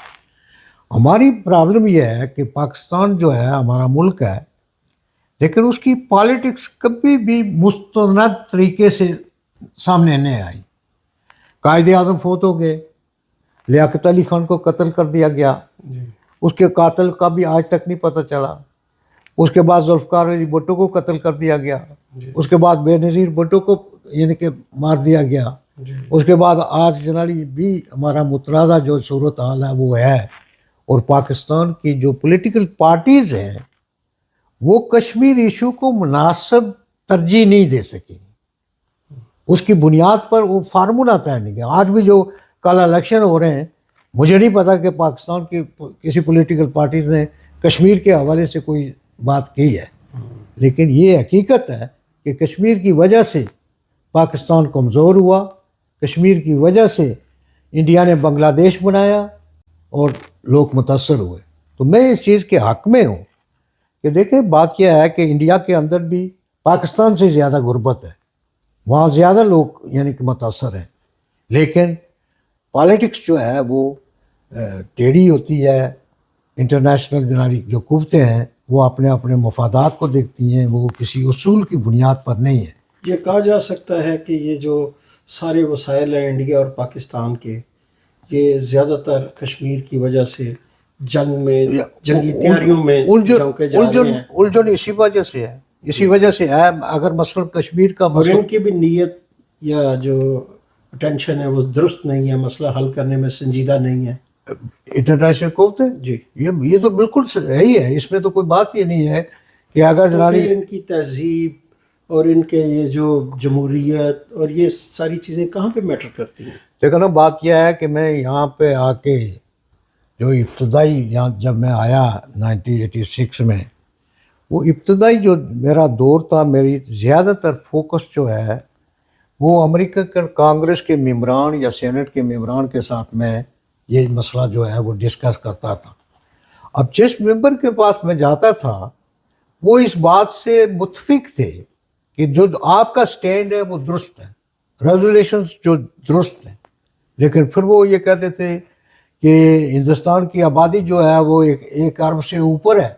ہماری پرابلم یہ ہے کہ پاکستان جو ہے ہمارا ملک ہے, لیکن اس کی پالیٹکس کبھی بھی مستند طریقے سے سامنے نہیں آئی. قائد اعظم فوت ہو گئے, لیاقت علی خان کو قتل کر دیا گیا, اس کے قاتل کا بھی آج تک نہیں پتہ چلا. اس کے بعد ذوالفقار علی بھٹو کو قتل کر دیا گیا, اس کے بعد بے نظیر بھٹو کو یعنی کہ مار دیا گیا. اس کے بعد آج جنالی بھی ہمارا متنازع جو صورت حال ہے وہ ہے, اور پاکستان کی جو پولیٹیکل پارٹیز ہیں وہ کشمیر ایشو کو مناسب ترجیح نہیں دے سکی. اس کی بنیاد پر وہ فارمولہ طے نہیں گیا. آج بھی جو کل الیکشن ہو رہے ہیں, مجھے نہیں پتا کہ پاکستان کی کسی پولیٹیکل پارٹیز نے کشمیر کے حوالے سے کوئی بات کی ہے, لیکن یہ حقیقت ہے کہ کشمیر کی وجہ سے پاکستان کمزور ہوا, کشمیر کی وجہ سے انڈیا نے بنگلہ دیش بنایا اور لوگ متاثر ہوئے. تو میں اس چیز کے حق میں ہوں کہ دیکھیں بات کیا ہے کہ انڈیا کے اندر بھی پاکستان سے زیادہ غربت ہے, وہاں زیادہ لوگ یعنی کہ متاثر ہیں, لیکن پالیٹکس جو ہے وہ ٹیڑھی ہوتی ہے. انٹرنیشنل جنالی جو قوتیں ہیں وہ اپنے اپنے مفادات کو دیکھتی ہیں, وہ کسی اصول کی بنیاد پر نہیں ہے. یہ کہا جا سکتا ہے کہ یہ جو سارے وسائل ہیں انڈیا اور پاکستان کے, یہ زیادہ تر کشمیر کی وجہ سے جنگ میں, جنگی تیاریوں میں جھونکے جا رہے ہیں. الجھن اسی وجہ سے ہے, اسی وجہ سے ہے. اگر مثلا کشمیر کا اور ان کی بھی نیت یا جو اٹینشن ہے وہ درست نہیں ہے, مسئلہ حل کرنے میں سنجیدہ نہیں ہے. انٹرنیشنل قوت ہے جی, یہ تو بالکل صحیح ہے, اس میں تو کوئی بات یہ نہیں ہے کہ اگر جنالی ان کی تہذیب اور ان کے یہ جو جمہوریت اور یہ ساری چیزیں کہاں پہ میٹر کرتی ہیں. لیکن اب بات کیا ہے کہ میں یہاں پہ آ کے جو ابتدائی یہاں جب میں آیا 1986 میں, وہ ابتدائی جو میرا دور تھا, میری زیادہ تر فوکس جو ہے وہ امریکہ کے کانگریس کے ممبران یا سینٹ کے ممبران کے ساتھ میں یہ مسئلہ جو ہے وہ ڈسکس کرتا تھا. اب جس ممبر کے پاس میں جاتا تھا وہ اس بات سے متفق تھے کہ جو آپ کا سٹینڈ ہے وہ درست ہے, ریزولیشنز جو درست ہیں, لیکن پھر وہ یہ کہتے تھے کہ ہندوستان کی آبادی جو ہے وہ 1 ارب سے اوپر ہے,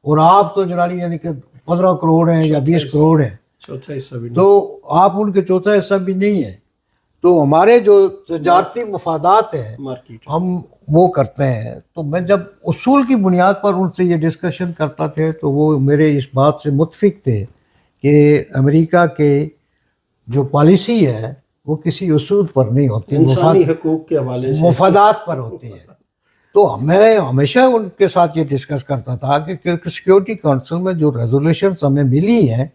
اور آپ تو جنالی یعنی کہ 15 کروڑ ہیں یا 20 کروڑ ہیں, چوتھا حصہ بھی تو آپ ان کے چوتھا حصہ بھی نہیں ہیں. تو ہمارے جو تجارتی مفادات ہیں مارکیٹ, ہم وہ کرتے ہیں. تو میں جب اصول کی بنیاد پر ان سے یہ ڈسکشن کرتا تھے تو وہ میرے اس بات سے متفق تھے کہ امریکہ کے جو پالیسی ہے وہ کسی اصول پر نہیں ہوتی, انسانی حقوق کے حوالے سے مفادات پر ہوتی ہے. تو میں ہمیشہ ان کے ساتھ یہ ڈسکس کرتا تھا کہ سیکیورٹی کونسل میں جو ریزولوشنز ہمیں ملی ہیں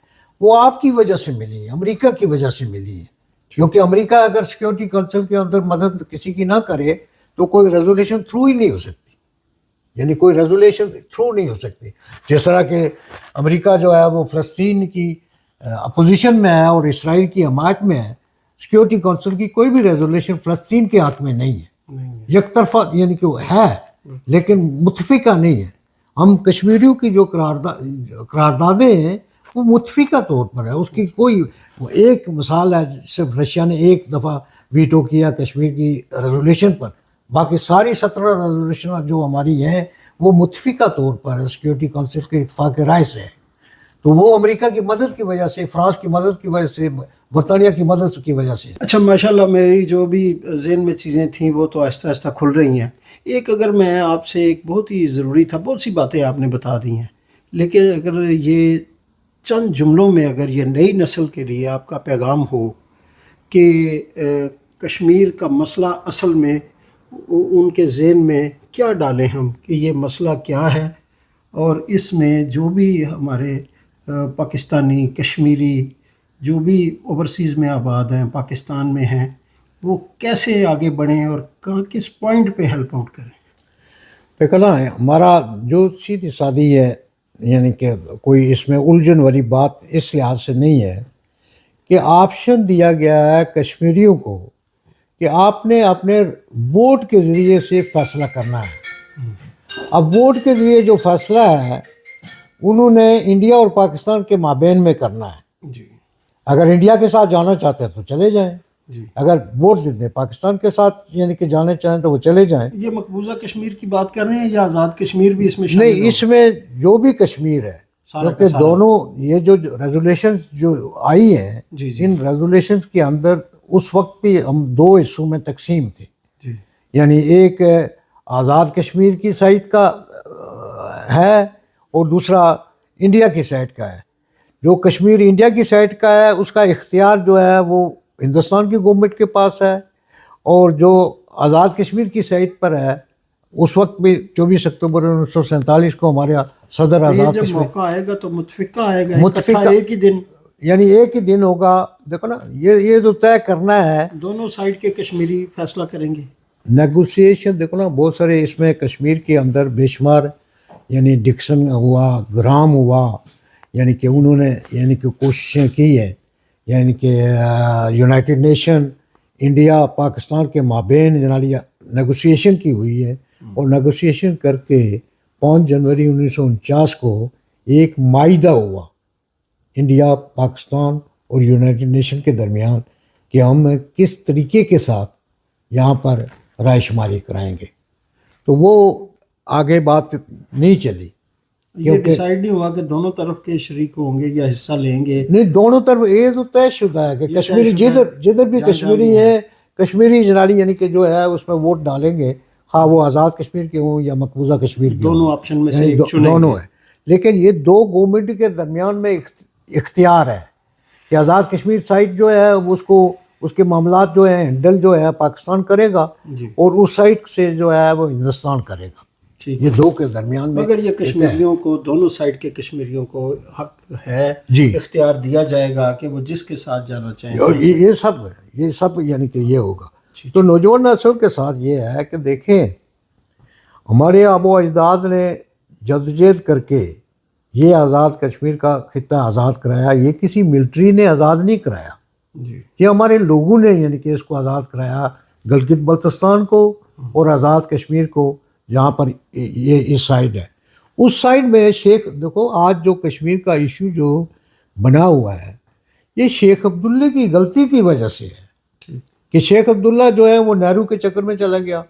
وہ آپ کی وجہ سے ملی ہیں, امریکہ کی وجہ سے ملی ہیں. کیونکہ امریکہ اگر سیکیورٹی کونسل کے اندر مدد کسی کی نہ کرے تو کوئی ریزولوشن تھرو ہی نہیں ہو سکتی, یعنی کوئی ریزولوشن تھرو نہیں ہو سکتی. جس طرح کہ امریکہ جو ہے وہ فلسطین کی اپوزیشن میں ہے اور اسرائیل کی حمایت میں ہے, سیکیورٹی کونسل کی کوئی بھی ریزولوشن فلسطین کے حق میں نہیں ہے, یک طرفہ یعنی کہ ہے لیکن متفقہ نہیں ہے. ہم کشمیریوں کی جو قراردادیں ہیں وہ متفقہ طور پر ہے, اس کی کوئی ایک مثال ہے صرف رشیا نے ایک دفعہ ویٹو کیا کشمیر کی ریزولوشن پر, باقی ساری 17 ریزولوشن جو ہماری ہیں وہ متفقہ طور پر سیکیورٹی کونسل کے اتفاق رائے سے ہے. تو وہ امریکہ کی مدد کی وجہ سے, فرانس کی مدد کی وجہ سے, برطانیہ کی مدد کی وجہ سے. اچھا ماشاءاللہ, میری جو بھی ذہن میں چیزیں تھیں وہ تو آہستہ آہستہ کھل رہی ہیں. ایک اگر میں آپ سے ایک بہت ہی ضروری تھا, بہت سی باتیں آپ نے بتا دی ہیں, لیکن اگر یہ چند جملوں میں اگر یہ نئی نسل کے لیے آپ کا پیغام ہو کہ کشمیر کا مسئلہ اصل میں ان کے ذہن میں کیا ڈالیں ہم کہ یہ مسئلہ کیا ہے, اور اس میں جو بھی ہمارے پاکستانی کشمیری جو بھی اوورسیز میں آباد ہیں, پاکستان میں ہیں, وہ کیسے آگے بڑھیں اور کہاں کس پوائنٹ پہ ہیلپ آؤٹ کریں. دیکھنا ہے ہمارا جو سیدھی سادی ہے, یعنی کہ کوئی اس میں الجھن والی بات اس لحاظ سے نہیں ہے کہ آپشن دیا گیا ہے کشمیریوں کو کہ آپ نے اپنے ووٹ کے ذریعے سے فیصلہ کرنا ہے. اب ووٹ کے ذریعے جو فیصلہ ہے انہوں نے انڈیا اور پاکستان کے مابین میں کرنا ہے. جی, اگر انڈیا کے ساتھ جانا چاہتے ہیں تو چلے جائیں, جی, اگر ووٹ دیتے پاکستان کے ساتھ یعنی کہ جانے چاہیں تو وہ چلے جائیں. یہ مقبوضہ کشمیر کی بات کر رہے ہیں یا آزاد کشمیر بھی اس میں شامل نہیں, اس میں جو بھی کشمیر ہے کیونکہ دونوں یہ جو ریزولیشنز جو آئی ہیں جی, جی, ان ریزولیشنز کے اندر اس وقت بھی ہم 2 حصوں میں تقسیم تھے. جی, یعنی ایک آزاد کشمیر کی سائٹ کا ہے اور دوسرا انڈیا کی سائٹ کا ہے. جو کشمیر انڈیا کی سائٹ کا ہے اس کا اختیار جو ہے وہ ہندوستان کی گورنمنٹ کے پاس ہے, اور جو آزاد کشمیر کی سائٹ پر ہے اس وقت بھی 24 اکتوبر 1947 کو ہمارے صدر آزاد جب کشمیر موقع آئے گا تو متفقہ آئے گا, متفقہ ایک ہی دن, یعنی ایک ہی دن ہوگا. دیکھو نا یہ جو طے کرنا ہے دونوں سائڈ کے کشمیری فیصلہ کریں گے. نیگوسیشن دیکھو نا بہت سارے اس میں کشمیر کے اندر بے شمار, یعنی ڈکسن ہوا, گرام ہوا, یعنی کہ انہوں نے یعنی کہ کوششیں کی ہیں, یعنی کہ یونائٹڈ نیشن انڈیا پاکستان کے مابین نیگوسیشن کی ہوئی ہے, اور نیگوسیشن کر کے 5 جنوری 1949 کو ایک معاہدہ ہوا انڈیا پاکستان اور یونائٹڈ نیشن کے درمیان کہ ہم کس طریقے کے ساتھ یہاں پر رائے شماری کرائیں گے. تو وہ آگے بات نہیں چلی, یہ ڈیسائیڈ نہیں ہوا کہ دونوں طرف کے شریک ہوں گے یا حصہ لیں گے. نہیں, دونوں طرف یہ تو طے شدہ ہے کہ کشمیری جدھر بھی کشمیری ہے کشمیری جنالی یعنی کہ جو ہے اس میں ووٹ ڈالیں گے, خواہ وہ آزاد کشمیر کے ہوں یا مقبوضہ کشمیر کے, دونوں آپشن میں سے ایک چنیں دونوں ہیں. لیکن یہ 2 گورنمنٹ کے درمیان میں اختیار ہے کہ آزاد کشمیر سائٹ جو ہے اس کے معاملات جو ہیں ہینڈل جو ہے پاکستان کرے گا, اور اس سائٹ سے جو ہے وہ ہندوستان کرے گا. یہ 2 کے درمیان میں مگر یہ کشمیریوں کو, دونوں سائڈ کے کشمیریوں کو حق ہے, جی, اختیار دیا جائے گا کہ وہ جس کے ساتھ جانا چاہیں. یہ سب یعنی کہ یہ ہوگا. تو نوجوان نسل کے ساتھ یہ ہے کہ دیکھیں ہمارے آبا و اجداد نے جدوجہد کر کے یہ آزاد کشمیر کا خطہ آزاد کرایا. یہ کسی ملٹری نے آزاد نہیں کرایا, یہ ہمارے لوگوں نے یعنی کہ اس کو آزاد کرایا, گلگت بلتستان کو اور آزاد کشمیر کو, جہاں پر یہ اس سائڈ ہے. اس سائڈ میں شیخ دیکھو آج جو کشمیر کا ایشو جو بنا ہوا ہے یہ شیخ عبداللہ کی غلطی کی وجہ سے ہے کہ شیخ عبداللہ جو ہے وہ نہرو کے چکر میں چلا گیا,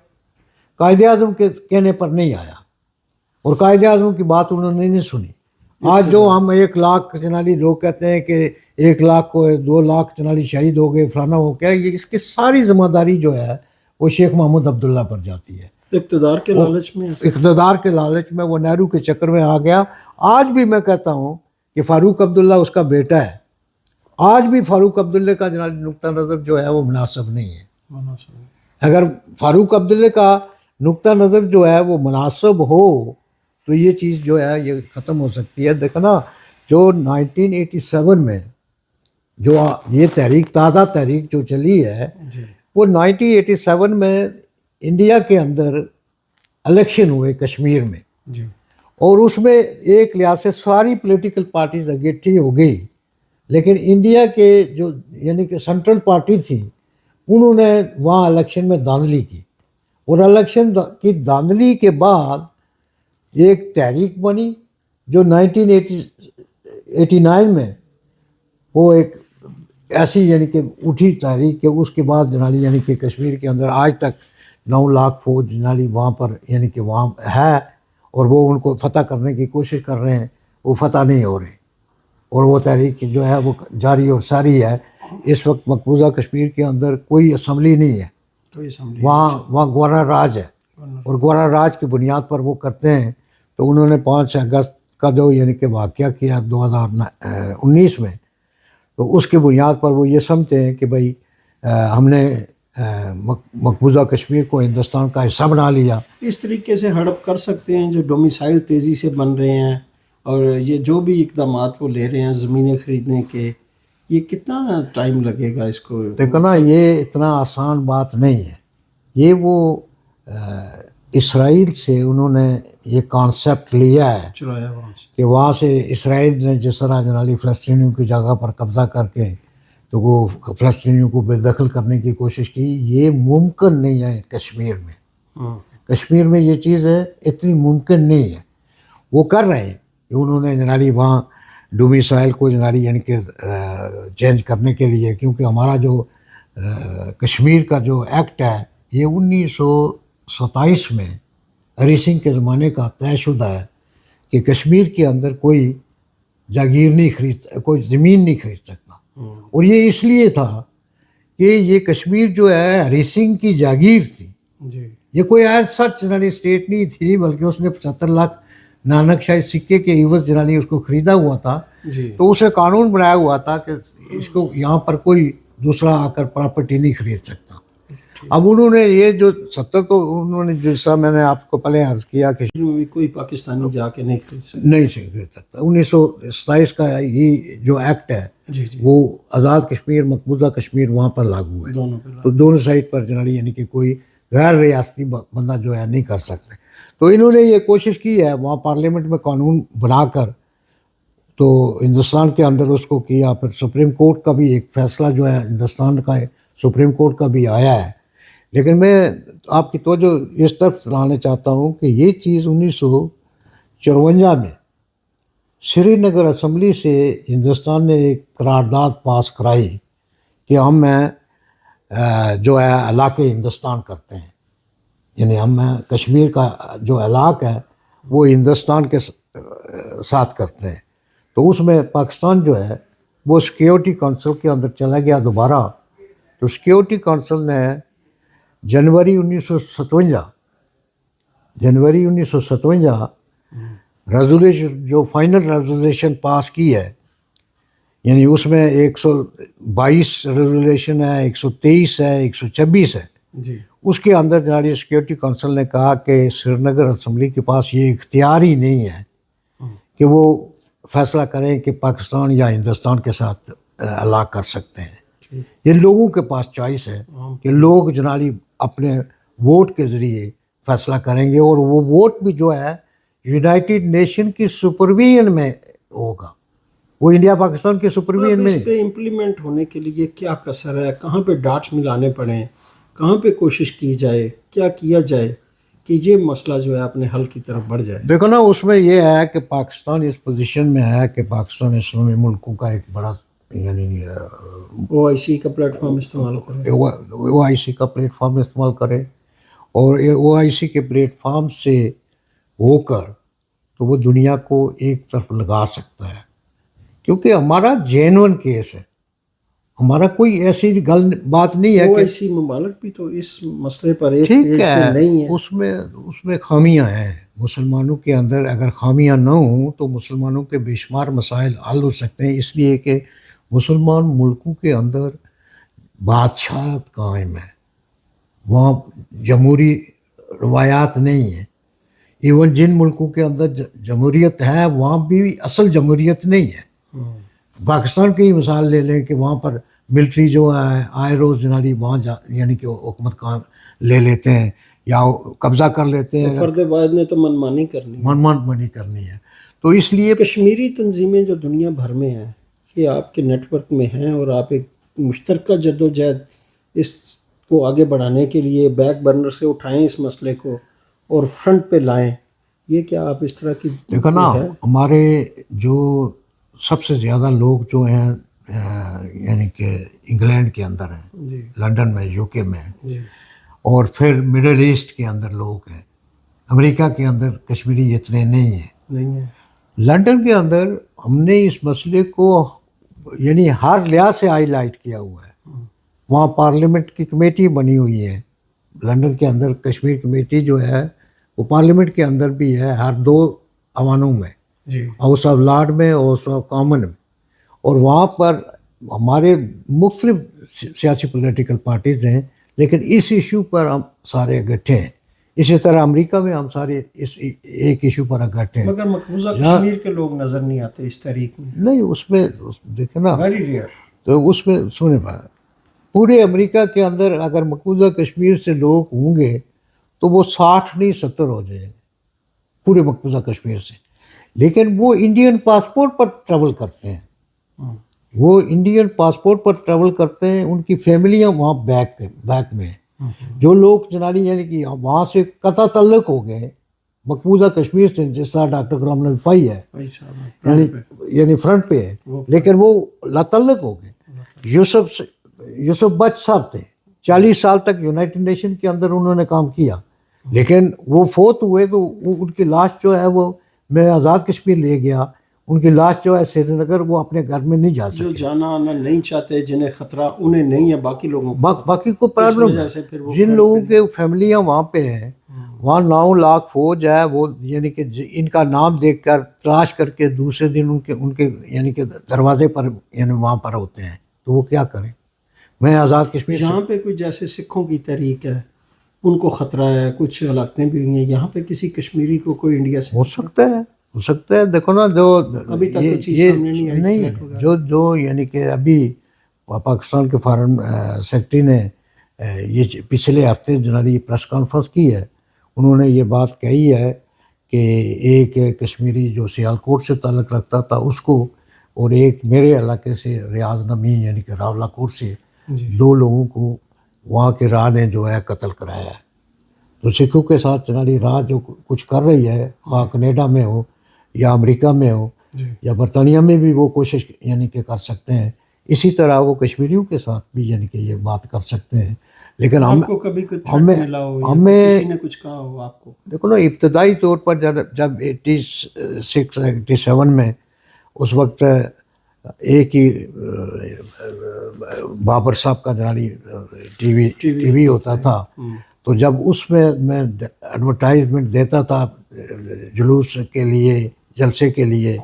قائد اعظم کے کہنے پر نہیں آیا, اور قائد اعظم کی بات انہوں نے نہیں سنی. آج جو ہم 1 لاکھ جنالی لوگ کہتے ہیں کہ 1 لاکھ کو 2 لاکھ جنالی شہید ہو گئے فلانا ہو گیا, یہ اس کی ساری ذمہ داری جو ہے وہ شیخ محمود عبداللہ پر جاتی ہے. اقتدار کے لالچ میں اقتدار کے لالچ میں وہ نہرو کے چکر میں آ گیا. آج بھی میں کہتا ہوں کہ فاروق عبداللہ اس کا بیٹا ہے. آج بھی فاروق عبداللہ کا جناب نقطہ نظر جو ہے وہ مناسب نہیں ہے. اگر فاروق عبداللہ کا نقطہ نظر جو ہے وہ مناسب ہو تو یہ چیز جو ہے یہ ختم ہو سکتی ہے. دیکھو نا جو 1987 میں جو یہ تحریک تازہ تحریک جو چلی ہے وہ 1987 میں انڈیا کے اندر الیکشن ہوئے کشمیر میں, اور اس میں ایک لحاظ سے ساری پولیٹیکل پارٹیز اگیٹھی ہو گئی, لیکن انڈیا کے جو یعنی کہ سینٹرل پارٹی تھی انہوں نے وہاں الیکشن میں دھاندلی کی, اور الیکشن کی دھاندلی کے بعد ایک تحریک بنی جو 1989 میں وہ ایک ایسی یعنی کہ اٹھی تحریک کہ اس کے بعد جنالی یعنی کہ کشمیر کے اندر آج تک 9 لاکھ فوج جنالی وہاں پر یعنی کہ وہاں ہے, اور وہ ان کو فتح کرنے کی کوشش کر رہے ہیں, وہ فتح نہیں ہو رہے, اور وہ تحریک جو ہے وہ جاری اور ساری ہے. اس وقت مقبوضہ کشمیر کے اندر کوئی اسمبلی نہیں ہے, وہاں گورنر راج ہے, اور گورنر راج کی بنیاد پر وہ کرتے ہیں. تو انہوں نے 5 اگست کا جو یعنی کہ واقعہ کیا 2019 میں, تو اس کی بنیاد پر وہ یہ سمجھتے ہیں کہ بھائی ہم نے مقبوضہ کشمیر کو ہندوستان کا حصہ بنا لیا. اس طریقے سے ہڑپ کر سکتے ہیں جو ڈومیسائل تیزی سے بن رہے ہیں, اور یہ جو بھی اقدامات وہ لے رہے ہیں زمینیں خریدنے کے, یہ کتنا ٹائم لگے گا اس کو؟ دیکھو نا یہ اتنا آسان بات نہیں ہے. یہ وہ اسرائیل سے انہوں نے یہ کانسیپٹ لیا ہے چلایا وہاں سے کہ وہاں سے اسرائیل نے جس طرح جنالی فلسطینیوں کی جگہ پر قبضہ کر کے تو وہ فلسطینیوں کو بے دخل کرنے کی کوشش کی. یہ ممکن نہیں ہے کشمیر میں. کشمیر میں یہ چیز ہے اتنی ممکن نہیں ہے. وہ کر رہے ہیں کہ انہوں نے جنالی وہاں ڈومیسائل کو جنالی یعنی کہ چینج کرنے کے لیے, کیونکہ ہمارا جو کشمیر کا جو ایکٹ ہے یہ 1927 میں ہری سنگھ کے زمانے کا طے شدہ ہے کہ کشمیر کے اندر کوئی جاگیر نہیں کوئی زمین نہیں خرید سکتا. اور یہ اس لیے تھا کہ یہ کشمیر جو ہے ہری سنگھ کی جاگیر تھی. یہ کوئی ایز سچ جنالی اسٹیٹ نہیں تھی, بلکہ اس نے 75 لاکھ نانک شاہی سکے کے عوض جنالی اس کو خریدا ہوا تھا. تو اسے قانون بنایا ہوا تھا کہ اس کو یہاں پر کوئی دوسرا آ کر پراپرٹی نہیں خرید سکتا. اب انہوں نے یہ جو 70 تو انہوں نے جیسا میں نے آپ کو پہلے عرض کیا کہ کوئی پاکستانی جا کے نہیں خرید سکتا. 1927 کا یہ جو ایکٹ ہے وہ آزاد کشمیر مقبوضہ کشمیر وہاں پر لاگو ہے. تو دونوں سائڈ پر جنالی یعنی کہ کوئی غیر ریاستی بندہ جو ہے نہیں کر سکتے. تو انہوں نے یہ کوشش کی ہے وہاں پارلیمنٹ میں قانون بنا کر, تو ہندوستان کے اندر اس کو کیا. پھر سپریم کورٹ کا بھی ایک فیصلہ جو ہے ہندوستان کا سپریم کورٹ کا بھی آیا ہے. لیکن میں آپ کی توجہ اس طرف لانا چاہتا ہوں کہ یہ چیز 1954 میں سری نگر اسمبلی سے ہندوستان نے ایک قرارداد پاس کرائی کہ ہم جو ہے علاقے ہندوستان کرتے ہیں, یعنی ہم کشمیر کا جو علاقہ ہے وہ ہندوستان کے ساتھ کرتے ہیں. تو اس میں پاکستان جو ہے وہ سیکیورٹی کونسل کے اندر چلا گیا دوبارہ. تو سیکیورٹی کونسل نے جنوری 1957 ریزولیشن جو فائنل ریزولیشن پاس کی ہے, یعنی اس میں 122 ریزولیشن ہے, 123 ہے, 126 ہے. اس کے اندر جنالی سیکیورٹی کونسل نے کہا کہ سری نگر اسمبلی کے پاس یہ اختیار ہی نہیں ہے کہ وہ فیصلہ کریں کہ پاکستان یا ہندوستان کے ساتھ الگ کر سکتے ہیں. یہ لوگوں کے پاس چوائس ہے کہ لوگ جنالی اپنے ووٹ کے ذریعے فیصلہ کریں گے, اور وہ ووٹ بھی جو ہے یونائٹڈ نیشن کی سپرویژن میں ہوگا. وہ انڈیا پاکستان کی سپرویژن میں اس پہ امپلیمنٹ ہونے کے لیے کیا کسر ہے, کہاں پہ ڈاٹس ملانے پڑیں, کہاں پہ کوشش کی جائے, کیا کیا جائے کہ یہ مسئلہ جو ہے اپنے حل کی طرف بڑھ جائے؟ دیکھو نا اس میں یہ ہے کہ پاکستان اس پوزیشن میں ہے کہ پاکستان اسلامی ملکوں کا ایک بڑا یعنی OIC کا پلیٹ فارم استعمال کرے, OIC کا پلیٹ فارم استعمال کرے, اور OIC کے پلیٹ فارم سے ہو کر تو وہ دنیا کو ایک طرف لگا سکتا ہے. کیونکہ ہمارا جینون کیس ہے, ہمارا کوئی ایسی بات نہیں ہے وہ کہ ایسی ممالک بھی تو اس مسئلے پر ایک ٹھیک پیج ہے، پہ نہیں ہے. اس میں خامیاں ہیں. مسلمانوں کے اندر اگر خامیاں نہ ہوں تو مسلمانوں کے بے شمار مسائل حل ہو سکتے ہیں، اس لیے کہ مسلمان ملکوں کے اندر بادشاہت قائم ہے، وہاں جمہوری روایات نہیں ہیں. ایون جن ملکوں کے اندر جمہوریت ہے وہاں بھی اصل جمہوریت نہیں ہے. پاکستان کی مثال لے لیں کہ وہاں پر ملٹری جو ہے آئے روز جناری وہاں یعنی کہ حکومت کام لے لیتے ہیں یا قبضہ کر لیتے ہیں. فرد واحد نے تو منمانی کرنی ہے. منمانی کرنی ہے. تو اس لیے کشمیری تنظیمیں جو دنیا بھر میں ہیں یہ آپ کے نیٹ ورک میں ہیں اور آپ ایک مشترکہ جدوجہد اس کو آگے بڑھانے کے لیے بیک برنر سے اٹھائیں اس مسئلے کو اور فرنٹ پہ لائیں. یہ کیا آپ اس طرح کی دیکھو نا، ہمارے جو سب سے زیادہ لوگ جو ہیں یعنی کہ انگلینڈ کے اندر ہیں، جی لنڈن میں، یو کے میں، جی اور پھر مڈل ایسٹ کے اندر لوگ ہیں. امریکہ کے اندر کشمیری اتنے نہیں ہیں. نہیں ہے. لنڈن کے اندر ہم نے اس مسئلے کو یعنی ہر لحاظ سے ہائی لائٹ کیا ہوا ہے. وہاں پارلیمنٹ کی کمیٹی بنی ہوئی ہے. لنڈن کے اندر کشمیر کمیٹی جو ہے وہ پارلیمنٹ کے اندر بھی ہے، ہر 2 ایوانوں میں، جی ہاؤس آف لارڈ میں، ہاؤس آف کامن میں. اور وہاں پر ہمارے مختلف سیاسی پولیٹیکل پارٹیز ہیں، لیکن اس ایشو پر ہم سارے اکٹھے ہیں. اسی طرح امریکہ میں ہم سارے اس ایک ایشو پر اکٹھے ہیں. مگر مقبوضہ کشمیر کے لوگ نظر نہیں آتے اس تحریک میں. نہیں، اس میں دیکھیں نا، ویری ریئر. تو اس میں سنیں پورے امریکہ کے اندر اگر مقبوضہ کشمیر سے لوگ ہوں گے تو وہ 60 نہیں 70 ہو جائیں پورے مقبوضہ کشمیر سے. لیکن وہ انڈین پاسپورٹ پر ٹریول کرتے ہیں، وہ انڈین پاسپورٹ پر ٹریول کرتے ہیں، ان کی فیملیاں وہاں بیک میں ہیں. جو لوگ جنانی یعنی کہ وہاں سے قطع تعلق ہو گئے مقبوضہ کشمیر سے، جس طرح ڈاکٹر غلام نبی فائی ہے یعنی فرنٹ پہ ہے، لیکن وہ لاتعلق ہو گئے. یوسف بچ صاحب تھے، 40 سال تک یونائٹڈ نیشن کے اندر انہوں نے کام کیا، لیکن وہ فوت ہوئے تو ان کی لاش جو ہے وہ میں آزاد کشمیر لے گیا. ان کی لاش جو ہے سری نگر، وہ اپنے گھر میں نہیں جا سکے. جو جانا آنا نہیں چاہتے، جنہیں خطرہ انہیں نہیں ہے، باقی لوگوں کو باقی کو پرابلم ہے. جن لوگوں کے فیملیاں وہاں پہ ہیں، وہاں 9 لاکھ فوج ہے، وہ یعنی کہ ان کا نام دیکھ کر تلاش کر کے دوسرے دن ان کے یعنی کہ دروازے پر یعنی وہاں پر ہوتے ہیں. تو وہ کیا کریں؟ میں آزاد کشمیر یہاں پہ کوئی جیسے سکھوں کی تحریک ہے، ان کو خطرہ ہے، کچھ علاقتیں بھی ہوئی ہیں، یہاں پہ کسی کشمیری کو کوئی انڈیا سے ہو سکتا ہے. دیکھو نا، جو ابھی تک کوئی چیز سامنے نہیں آئی. نہیں، جو یعنی کہ ابھی پاکستان کے فارن سیکرٹری نے یہ پچھلے ہفتے جنرلی پریس کانفرنس کی ہے، انہوں نے یہ بات کہی ہے کہ ایک کشمیری جو سیالکوٹ سے تعلق رکھتا تھا اس کو، اور ایک میرے علاقے سے ریاض نمی یعنی کہ راولہ کوٹ سے 2 لوگوں کو وہاں کے راہ نے جو ہے قتل کرایا ہے. تو سکھوں کے ساتھ جنرلی راہ جو کچھ کر رہی ہے، خواہ کینیڈا میں ہو یا امریکہ میں ہو یا برطانیہ میں بھی وہ کوشش یعنی کہ کر سکتے ہیں. اسی طرح وہ کشمیریوں کے ساتھ بھی یعنی کہ یہ بات کر سکتے ہیں. لیکن ہمیں کسی نے کچھ کہا ہو آپ کو؟ دیکھو نا، ابتدائی طور پر جب 86 87 میں اس وقت ایک ہی بابر صاحب کا جنرلی ٹی وی ہوتا تھا، تو جب اس میں ایڈورٹائزمنٹ دیتا تھا جلوس کے لیے، جلسے کے لیے،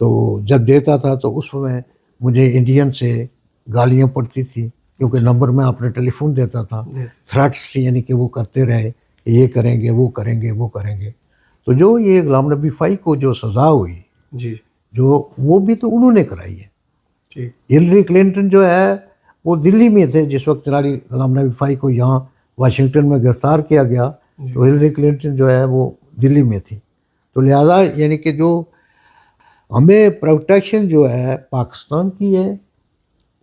تو جب دیتا تھا تو اس میں مجھے انڈین سے گالیاں پڑتی تھی، کیونکہ نمبر میں اپنے ٹیلی فون دیتا تھا. تھریٹس یعنی کہ وہ کرتے رہے کہ یہ کریں گے، وہ کریں گے، وہ کریں گے. تو جو یہ غلام نبی فائی کو جو سزا ہوئی، جو وہ بھی تو انہوں نے کرائی ہے. ہلری کلنٹن جو ہے وہ دلی میں تھے جس وقت جنرلی غلام نبی فائی کو یہاں واشنگٹن میں گرفتار کیا گیا، تو ہلری کلنٹن جو ہے وہ دلی میں تھی. تو لہٰذا یعنی کہ جو ہمیں پروٹیکشن جو ہے پاکستان کی ہے،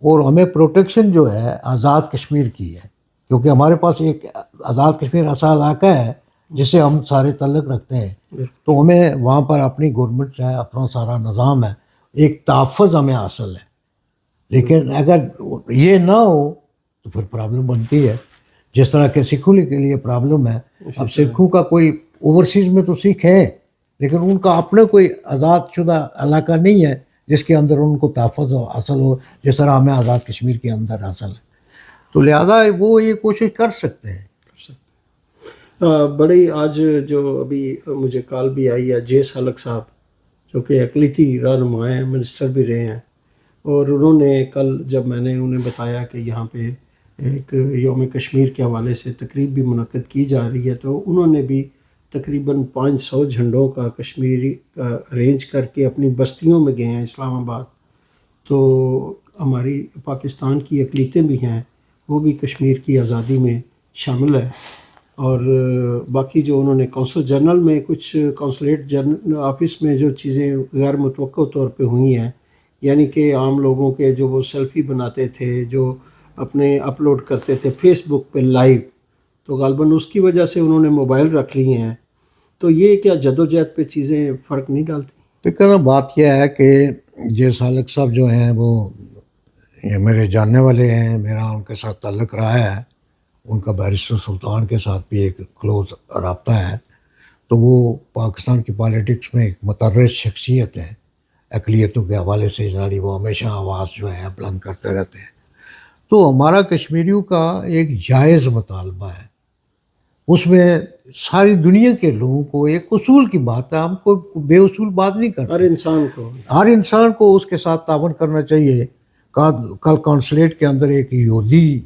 اور ہمیں پروٹیکشن جو ہے آزاد کشمیر کی ہے، کیونکہ ہمارے پاس ایک آزاد کشمیر ایسا علاقہ ہے جس سے ہم سارے تعلق رکھتے ہیں. تو ہمیں وہاں پر اپنی گورنمنٹ ہے، اپنا سارا نظام ہے، ایک تحفظ ہمیں حاصل ہے. لیکن اگر یہ نہ ہو تو پھر پرابلم بنتی ہے، جس طرح کہ سکھوں کے لیے پرابلم ہے. اب سکھوں کا کوئی اوورسیز میں تو سکھ ہے، لیکن ان کا اپنا کوئی آزاد شدہ علاقہ نہیں ہے جس کے اندر ان کو تحفظ حاصل ہو، جس طرح ہمیں آزاد کشمیر کے اندر حاصل ہے. تو لہذا وہ یہ کوشش کر سکتے ہیں. بڑی آج جو ابھی مجھے کال بھی آئی ہے جے سالک صاحب جو کہ اقلیتی رہنما ہیں، منسٹر بھی رہے ہیں، اور انہوں نے کل جب میں نے انہیں بتایا کہ یہاں پہ ایک یوم کشمیر کے حوالے سے تقریب بھی منعقد کی جا رہی ہے، تو انہوں نے بھی تقریباً 500 جھنڈوں کا کشمیری کا ارینج کر کے اپنی بستیوں میں گئے ہیں اسلام آباد. تو ہماری پاکستان کی اقلیتیں بھی ہیں، وہ بھی کشمیر کی آزادی میں شامل ہے. اور باقی جو انہوں نے کونسل جنرل میں کچھ کونسلیٹ جنرل آفس میں جو چیزیں غیر متوقع طور پہ ہوئی ہیں، یعنی کہ عام لوگوں کے جو وہ سیلفی بناتے تھے، جو اپنے اپلوڈ کرتے تھے فیس بک پہ لائیو، تو غالباً اس کی وجہ سے انہوں نے موبائل رکھ لیے ہیں. تو یہ کیا جدوجہد پہ چیزیں فرق نہیں ڈالتی؟ لیکن بات یہ ہے کہ جے سالک صاحب جو ہیں وہ یہ میرے جاننے والے ہیں، میرا ان کے ساتھ تعلق رہا ہے، ان کا بیرسٹر سلطان کے ساتھ بھی ایک کلوز رابطہ ہے. تو وہ پاکستان کی پالیٹکس میں ایک مترجم شخصیت ہے، اقلیتوں کے حوالے سے جناری وہ ہمیشہ آواز جو ہے بلند کرتے رہتے ہیں. تو ہمارا کشمیریوں کا ایک جائز مطالبہ ہے، اس میں ساری دنیا کے لوگوں کو ایک اصول کی بات ہے، ہم کوئی بے اصول بات نہیں کرتے. ہر انسان کو اس کے ساتھ تعاون کرنا چاہیے. کل کونسلیٹ کے اندر ایک یہودی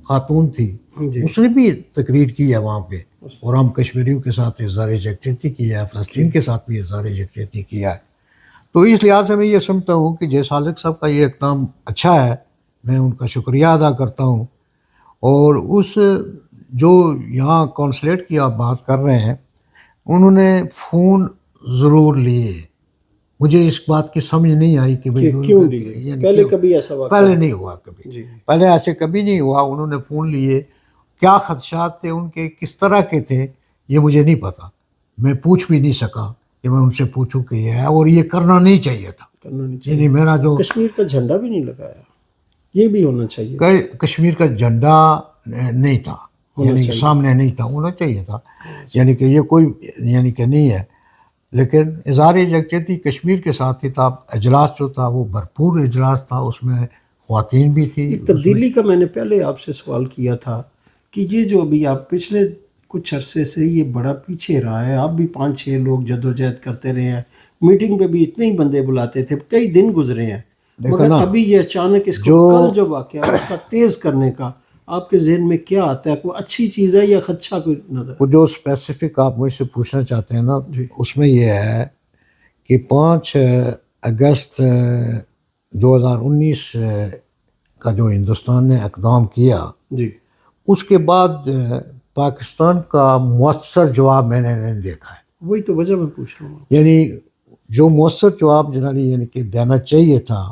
خاتون تھی، اس نے بھی تقریر کی ہے وہاں پہ، اور ہم کشمیریوں کے ساتھ اظہار یکجہتی کیا ہے، فلسطین کے ساتھ بھی اظہار یکجہتی کیا ہے. تو اس لحاظ سے میں یہ سمجھتا ہوں کہ جے سالک صاحب کا یہ اقدام اچھا ہے، میں ان کا شکریہ ادا کرتا ہوں. اور اس جو یہاں کونسلیٹ کی آپ بات کر رہے ہیں، انہوں نے فون ضرور لیے. مجھے اس بات کی سمجھ نہیں آئی کہ کیوں لیے؟ پہلے کبھی ایسا واقعہ پہلے نہیں ہوا کبھی، پہلے ایسے کبھی نہیں ہوا. انہوں نے فون لیے، کیا خدشات تھے ان کے، کس طرح کے تھے، یہ مجھے نہیں پتا. میں پوچھ بھی نہیں سکا کہ میں ان سے پوچھوں کہ یہ ہے، اور یہ کرنا نہیں چاہیے تھا. یعنی میرا جو کشمیر کا جھنڈا بھی نہیں لگایا، یہ بھی ہونا چاہیے. کشمیر کا جھنڈا نہیں تھا، یعنی کہ سامنے نہیں تھا، ہونا چاہیے تھا. یعنی کہ یہ کوئی یعنی کہ نہیں ہے. لیکن اظہار یکجہتی کشمیر کے ساتھ ہی تھا. اجلاس جو تھا وہ بھرپور اجلاس تھا، اس میں خواتین بھی تھی. تبدیلی کا میں نے پہلے آپ سے سوال کیا تھا کہ یہ جو ابھی آپ پچھلے کچھ عرصے سے یہ بڑا پیچھے رہا ہے، آپ بھی 5-6 لوگ جدوجہد کرتے رہے ہیں، میٹنگ پہ بھی اتنے ہی بندے بلاتے تھے، کئی دن گزرے ہیں، مگر ابھی یہ اچانک اس کو کل جو واقعہ اس کا تیز کرنے کا آپ کے ذہن میں کیا آتا ہے؟ کوئی اچھی چیز ہے یا خدشہ کوئی نظر؟ وہ جو اسپیسیفک آپ مجھ سے پوچھنا چاہتے ہیں نا، اس میں یہ ہے کہ 5 اگست 2019 کا جو ہندوستان نے اقدام کیا، اس کے بعد پاکستان کا مؤثر جواب میں نے نہیں دیکھا ہے. وہی تو وجہ میں پوچھ رہا ہوں. یعنی جو مؤثر جواب جنرلی یعنی کہ دینا چاہیے تھا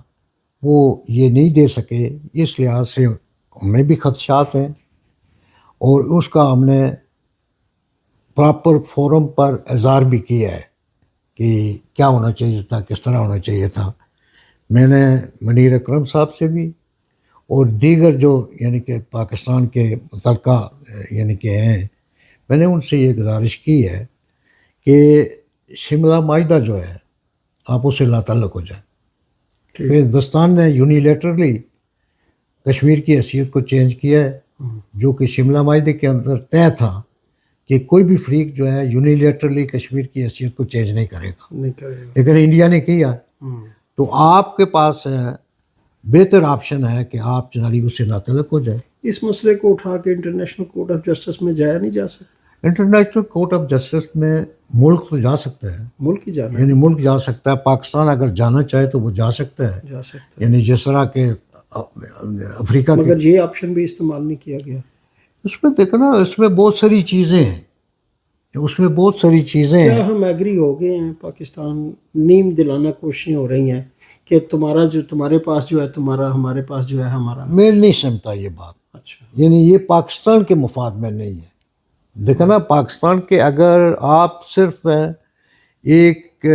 وہ یہ نہیں دے سکے. اس لحاظ سے ہمیں بھی خدشات ہیں، اور اس کا ہم نے پراپر فورم پر اظہار بھی کیا ہے کہ کیا ہونا چاہیے تھا، کس طرح ہونا چاہیے تھا. میں نے منیر اکرم صاحب سے بھی اور دیگر جو یعنی کہ پاکستان کے متعلقہ یعنی کہ ہیں، میں نے ان سے یہ گزارش کی ہے کہ شملہ معاہدہ جو ہے آپ اسے لا تعلق ہو جائے. پھر ہندوستان نے یونیلیٹرلی کشمیر کی حیثیت کو چینج کیا ہے، جو کہ شملہ معاہدے کے اندر طے تھا کہ کوئی بھی فریق جو ہے یونیلیٹرلی کشمیر کی حیثیت کو چینج نہیں کرے گا. لیکن انڈیا نے کیا. تو آپ کے پاس بہتر آپشن ہے کہ آپ جنرلی اس سے لا تعلق ہو جائے. اس مسئلے کو اٹھا کے انٹرنیشنل کورٹ آف جسٹس میں جایا نہیں جا سکتا؟ انٹرنیشنل کورٹ آف جسٹس میں ملک تو جا سکتا ہے، ملک ہی جانا، یعنی ملک جا سکتا ہے. پاکستان اگر جانا چاہے تو وہ جا سکتا ہے، یعنی جس طرح کے افریقہ کے. مگر یہ آپشن بھی استعمال نہیں کیا گیا. اس میں دیکھنا، اس میں بہت ساری چیزیں ہیں، اس میں بہت ساری چیزیں ہیں. کیا ہم ایگری ہو گئے ہیں؟ پاکستان نیم دلانا کوششیں ہو رہی ہیں کہ تمہارا جو تمہارے پاس جو ہے تمہارا، ہمارے پاس جو ہے ہمارا. میں نہیں سمجھتا یہ بات. اچھا، یعنی یہ پاکستان کے مفاد میں نہیں ہے. دیکھنا، پاکستان کے اگر آپ صرف ایک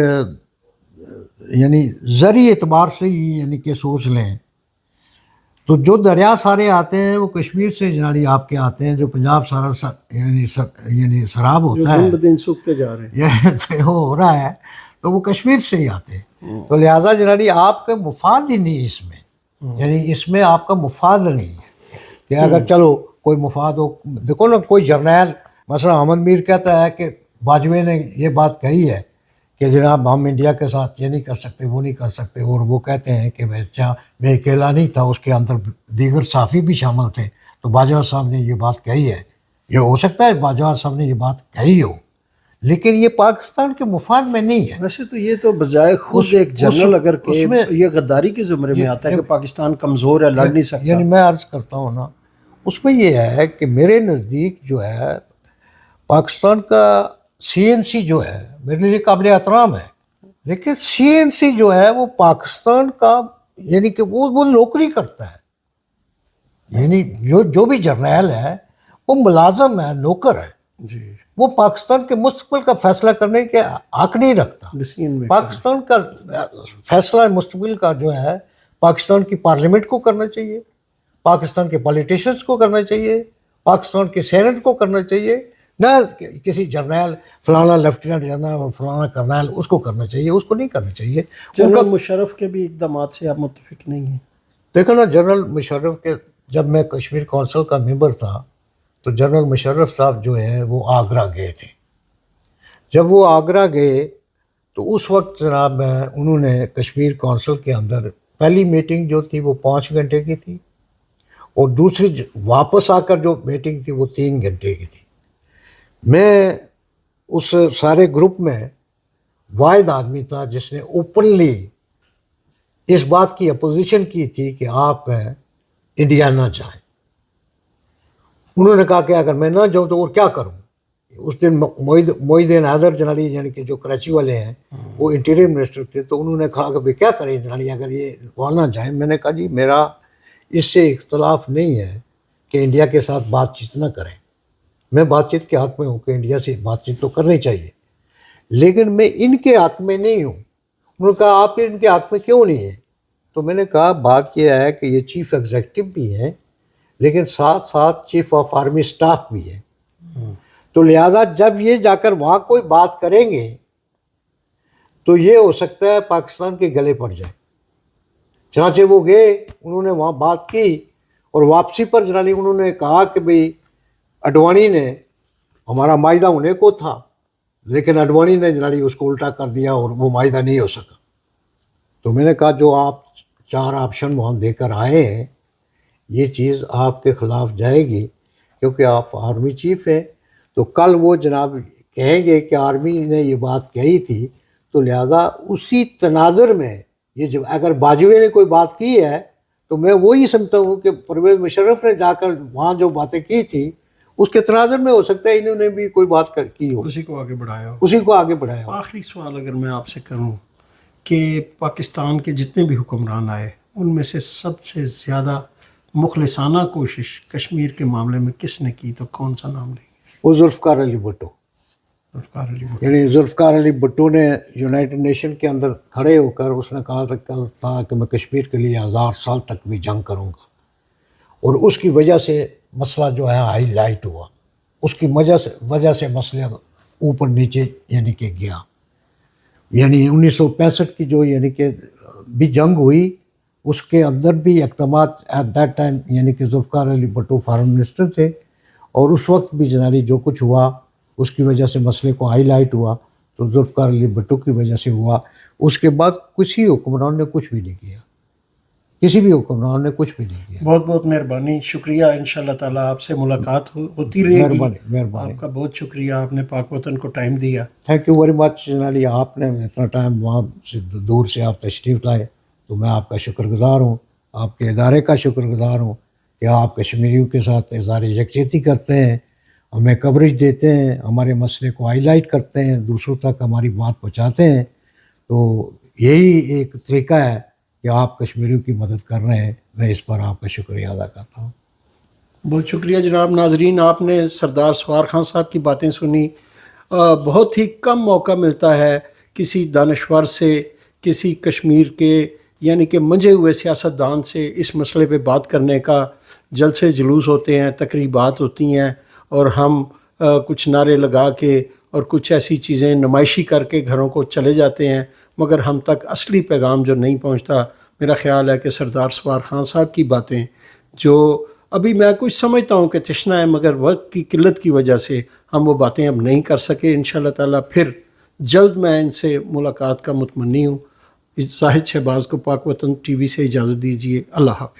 یعنی زرعی اعتبار سے ہی یعنی کہ سوچ لیں تو جو دریا سارے آتے ہیں وہ کشمیر سے جنالی آپ کے آتے ہیں، جو پنجاب سارا یعنی سراب ہوتا ہے، دن سوکھتے جا رہے ہیں، یہ ہو رہا ہے. تو وہ کشمیر سے ہی آتے ہیں. تو لہٰذا جنابی آپ کا مفاد ہی نہیں اس میں، یعنی اس میں آپ کا مفاد نہیں ہے کہ اگر چلو کوئی مفاد ہو. دیکھو نا، کوئی جرنیل مثلا احمد میر کہتا ہے کہ باجوے نے یہ بات کہی ہے کہ جناب ہم انڈیا کے ساتھ یہ نہیں کر سکتے، وہ نہیں کر سکتے، اور وہ کہتے ہیں کہ میں اکیلا نہیں تھا، اس کے اندر دیگر صحافی بھی شامل تھے، تو باجوہ صاحب نے یہ بات کہی ہے. یہ ہو سکتا ہے باجوہ صاحب نے یہ بات کہی ہو، لیکن یہ پاکستان کے مفاد میں نہیں ہے. ویسے تو یہ تو بجائے خود ایک جنرل اگر کہ یہ غداری کے زمرے میں آتا ہے کہ پاکستان کمزور ہے، لڑ نہیں سکتا. یعنی میں عرض کرتا ہوں نا، اس میں یہ ہے کہ میرے نزدیک جو ہے پاکستان کا سی این سی جو ہے میرے لیے قابل احترام ہے، لیکن سی این سی جو ہے وہ پاکستان کا یعنی کہ وہ نوکری کرتا ہے. یعنی جو بھی جرنیل ہے وہ ملازم ہے، نوکر ہے. جی، وہ پاکستان کے مستقبل کا فیصلہ کرنے کے حق نہیں رکھتا. پاکستان کا فیصلہ مستقبل کا جو ہے پاکستان کی پارلیمنٹ کو کرنا چاہیے، پاکستان کے پالیٹیشنز کو کرنا چاہیے، پاکستان کے سینٹ کو کرنا چاہیے، نہ کسی جرنیل فلانا لیفٹیننٹ جنرل اور فلانا کرنیل اس کو کرنا چاہیے، اس کو نہیں کرنا چاہیے. جنرل مشرف کے بھی اقدامات سے آپ متفق نہیں ہیں؟ دیکھو نا، جنرل مشرف کے جب میں کشمیر کونسل کا ممبر تھا تو جنرل مشرف صاحب جو ہے وہ آگرہ گئے تھے. جب وہ آگرہ گئے تو اس وقت جناب انہوں نے کشمیر کونسل کے اندر پہلی میٹنگ جو تھی وہ 5 گھنٹے کی تھی، اور دوسری واپس آ کر جو میٹنگ تھی وہ 3 گھنٹے کی تھی. میں اس سارے گروپ میں واحد آدمی تھا جس نے اوپنلی اس بات کی اپوزیشن کی تھی کہ آپ انڈیا نہ جائیں. انہوں نے کہا کہ اگر میں نہ جاؤں تو اور کیا کروں. اس دن محی الدین حیدر جنالی یعنی کہ جو کراچی والے ہیں وہ انٹیریئر منسٹر تھے، تو انہوں نے کہا کہ بھائی کیا کریں جنالی اگر یہ وہاں نہ جائیں. میں نے کہا جی میرا اس سے اختلاف نہیں ہے کہ انڈیا کے ساتھ بات چیت نہ کریں، میں بات چیت کے حق میں ہوں کہ انڈیا سے بات چیت تو کرنی چاہیے، لیکن میں ان کے حق میں نہیں ہوں. انہوں نے کہا آپ ان کے حق میں کیوں نہیں ہیں؟ تو میں نے کہا بات یہ ہے کہ یہ چیف ایگزیکٹو بھی ہیں لیکن ساتھ ساتھ چیف آف آرمی سٹاف بھی ہے، تو لہٰذا جب یہ جا کر وہاں کوئی بات کریں گے تو یہ ہو سکتا ہے پاکستان کے گلے پڑ جائے. چنانچہ وہ گئے، انہوں نے وہاں بات کی، اور واپسی پر جنالی انہوں نے کہا کہ بھئی اڈوانی نے ہمارا معاہدہ ہونے کو تھا، لیکن اڈوانی نے جنالی اس کو الٹا کر دیا اور وہ معاہدہ نہیں ہو سکا. تو میں نے کہا جو آپ 4 آپشن وہاں دے کر آئے ہیں یہ چیز آپ کے خلاف جائے گی، کیونکہ آپ آرمی چیف ہیں. تو کل وہ جناب کہیں گے کہ آرمی نے یہ بات کہی تھی، تو لہذا اسی تناظر میں یہ جب اگر باجوے نے کوئی بات کی ہے تو میں وہی سمجھتا ہوں کہ پرویز مشرف نے جا کر وہاں جو باتیں کی تھی اس کے تناظر میں ہو سکتا ہے انہوں نے بھی کوئی بات کی ہو، اسی کو آگے بڑھایا ہو. اسی کو آگے بڑھایا ہو. آخری سوال اگر میں آپ سے کروں کہ پاکستان کے جتنے بھی حکمران آئے ان میں سے سب سے زیادہ مخلصانہ کوشش کشمیر کے معاملے میں کس نے کی، تو کون سا نام لیں گے؟ وہ ذوالفقار علی بھٹو. ذوالفقار علی بھٹو. یعنی ذوالفقار علی بھٹو نے یونائٹڈ نیشن کے اندر کھڑے ہو کر اس نے کہا تھا کہ میں کشمیر کے لیے 1000 سال تک بھی جنگ کروں گا، اور اس کی وجہ سے مسئلہ جو ہے ہائی لائٹ ہوا، اس کی وجہ سے مسئلہ اوپر نیچے یعنی کہ گیا. یعنی 1965 کی جو یعنی کہ بھی جنگ ہوئی اس کے اندر بھی اقدامات ایٹ دیٹ ٹائم یعنی کہ ذوالفقار علی بھٹو فارن منسٹر تھے، اور اس وقت بھی جنالی جو کچھ ہوا اس کی وجہ سے مسئلے کو ہائی لائٹ ہوا تو ذوالفقار علی بھٹو کی وجہ سے ہوا. اس کے بعد کسی حکمران نے کچھ بھی نہیں کیا، کسی بھی حکمران نے کچھ بھی نہیں کیا. بہت بہت مہربانی، شکریہ. انشاءاللہ تعالیٰ آپ سے ملاقات ہوتی رہے گی. مہربانی. آپ کا بہت شکریہ، آپ نے پاک وطن کو ٹائم دیا. تھینک یو ویری مچ جنالی، آپ نے اتنا ٹائم وہاں سے دور سے آپ تشریف لائے تو میں آپ کا شکر گزار ہوں، آپ کے ادارے کا شکر گزار ہوں کہ آپ کشمیریوں کے ساتھ اظہار یکجہتی کرتے ہیں، ہمیں کوریج دیتے ہیں، ہمارے مسئلے کو ہائی لائٹ کرتے ہیں، دوسروں تک ہماری بات پہنچاتے ہیں. تو یہی ایک طریقہ ہے کہ آپ کشمیریوں کی مدد کر رہے ہیں. میں اس پر آپ کا شکریہ ادا کرتا ہوں. بہت شکریہ جناب. ناظرین، آپ نے سردار سوار خان صاحب کی باتیں سنی. بہت ہی کم موقع ملتا ہے کسی دانشور سے، کسی کشمیر کے یعنی کہ منجھے ہوئے سیاستدان سے اس مسئلے پہ بات کرنے کا. جلسے جلوس ہوتے ہیں، تقریبات ہوتی ہیں، اور ہم کچھ نعرے لگا کے اور کچھ ایسی چیزیں نمائشی کر کے گھروں کو چلے جاتے ہیں، مگر ہم تک اصلی پیغام جو نہیں پہنچتا. میرا خیال ہے کہ سردار سوار خان صاحب کی باتیں جو ابھی میں کچھ سمجھتا ہوں کہ تشنا ہے، مگر وقت کی قلت کی وجہ سے ہم وہ باتیں اب نہیں کر سکے. انشاءاللہ تعالیٰ پھر جلد میں ان سے ملاقات کا متمنی ہوں. زاہد شہباز کو پاک وطن ٹی وی سے اجازت دیجیے. اللہ حافظ.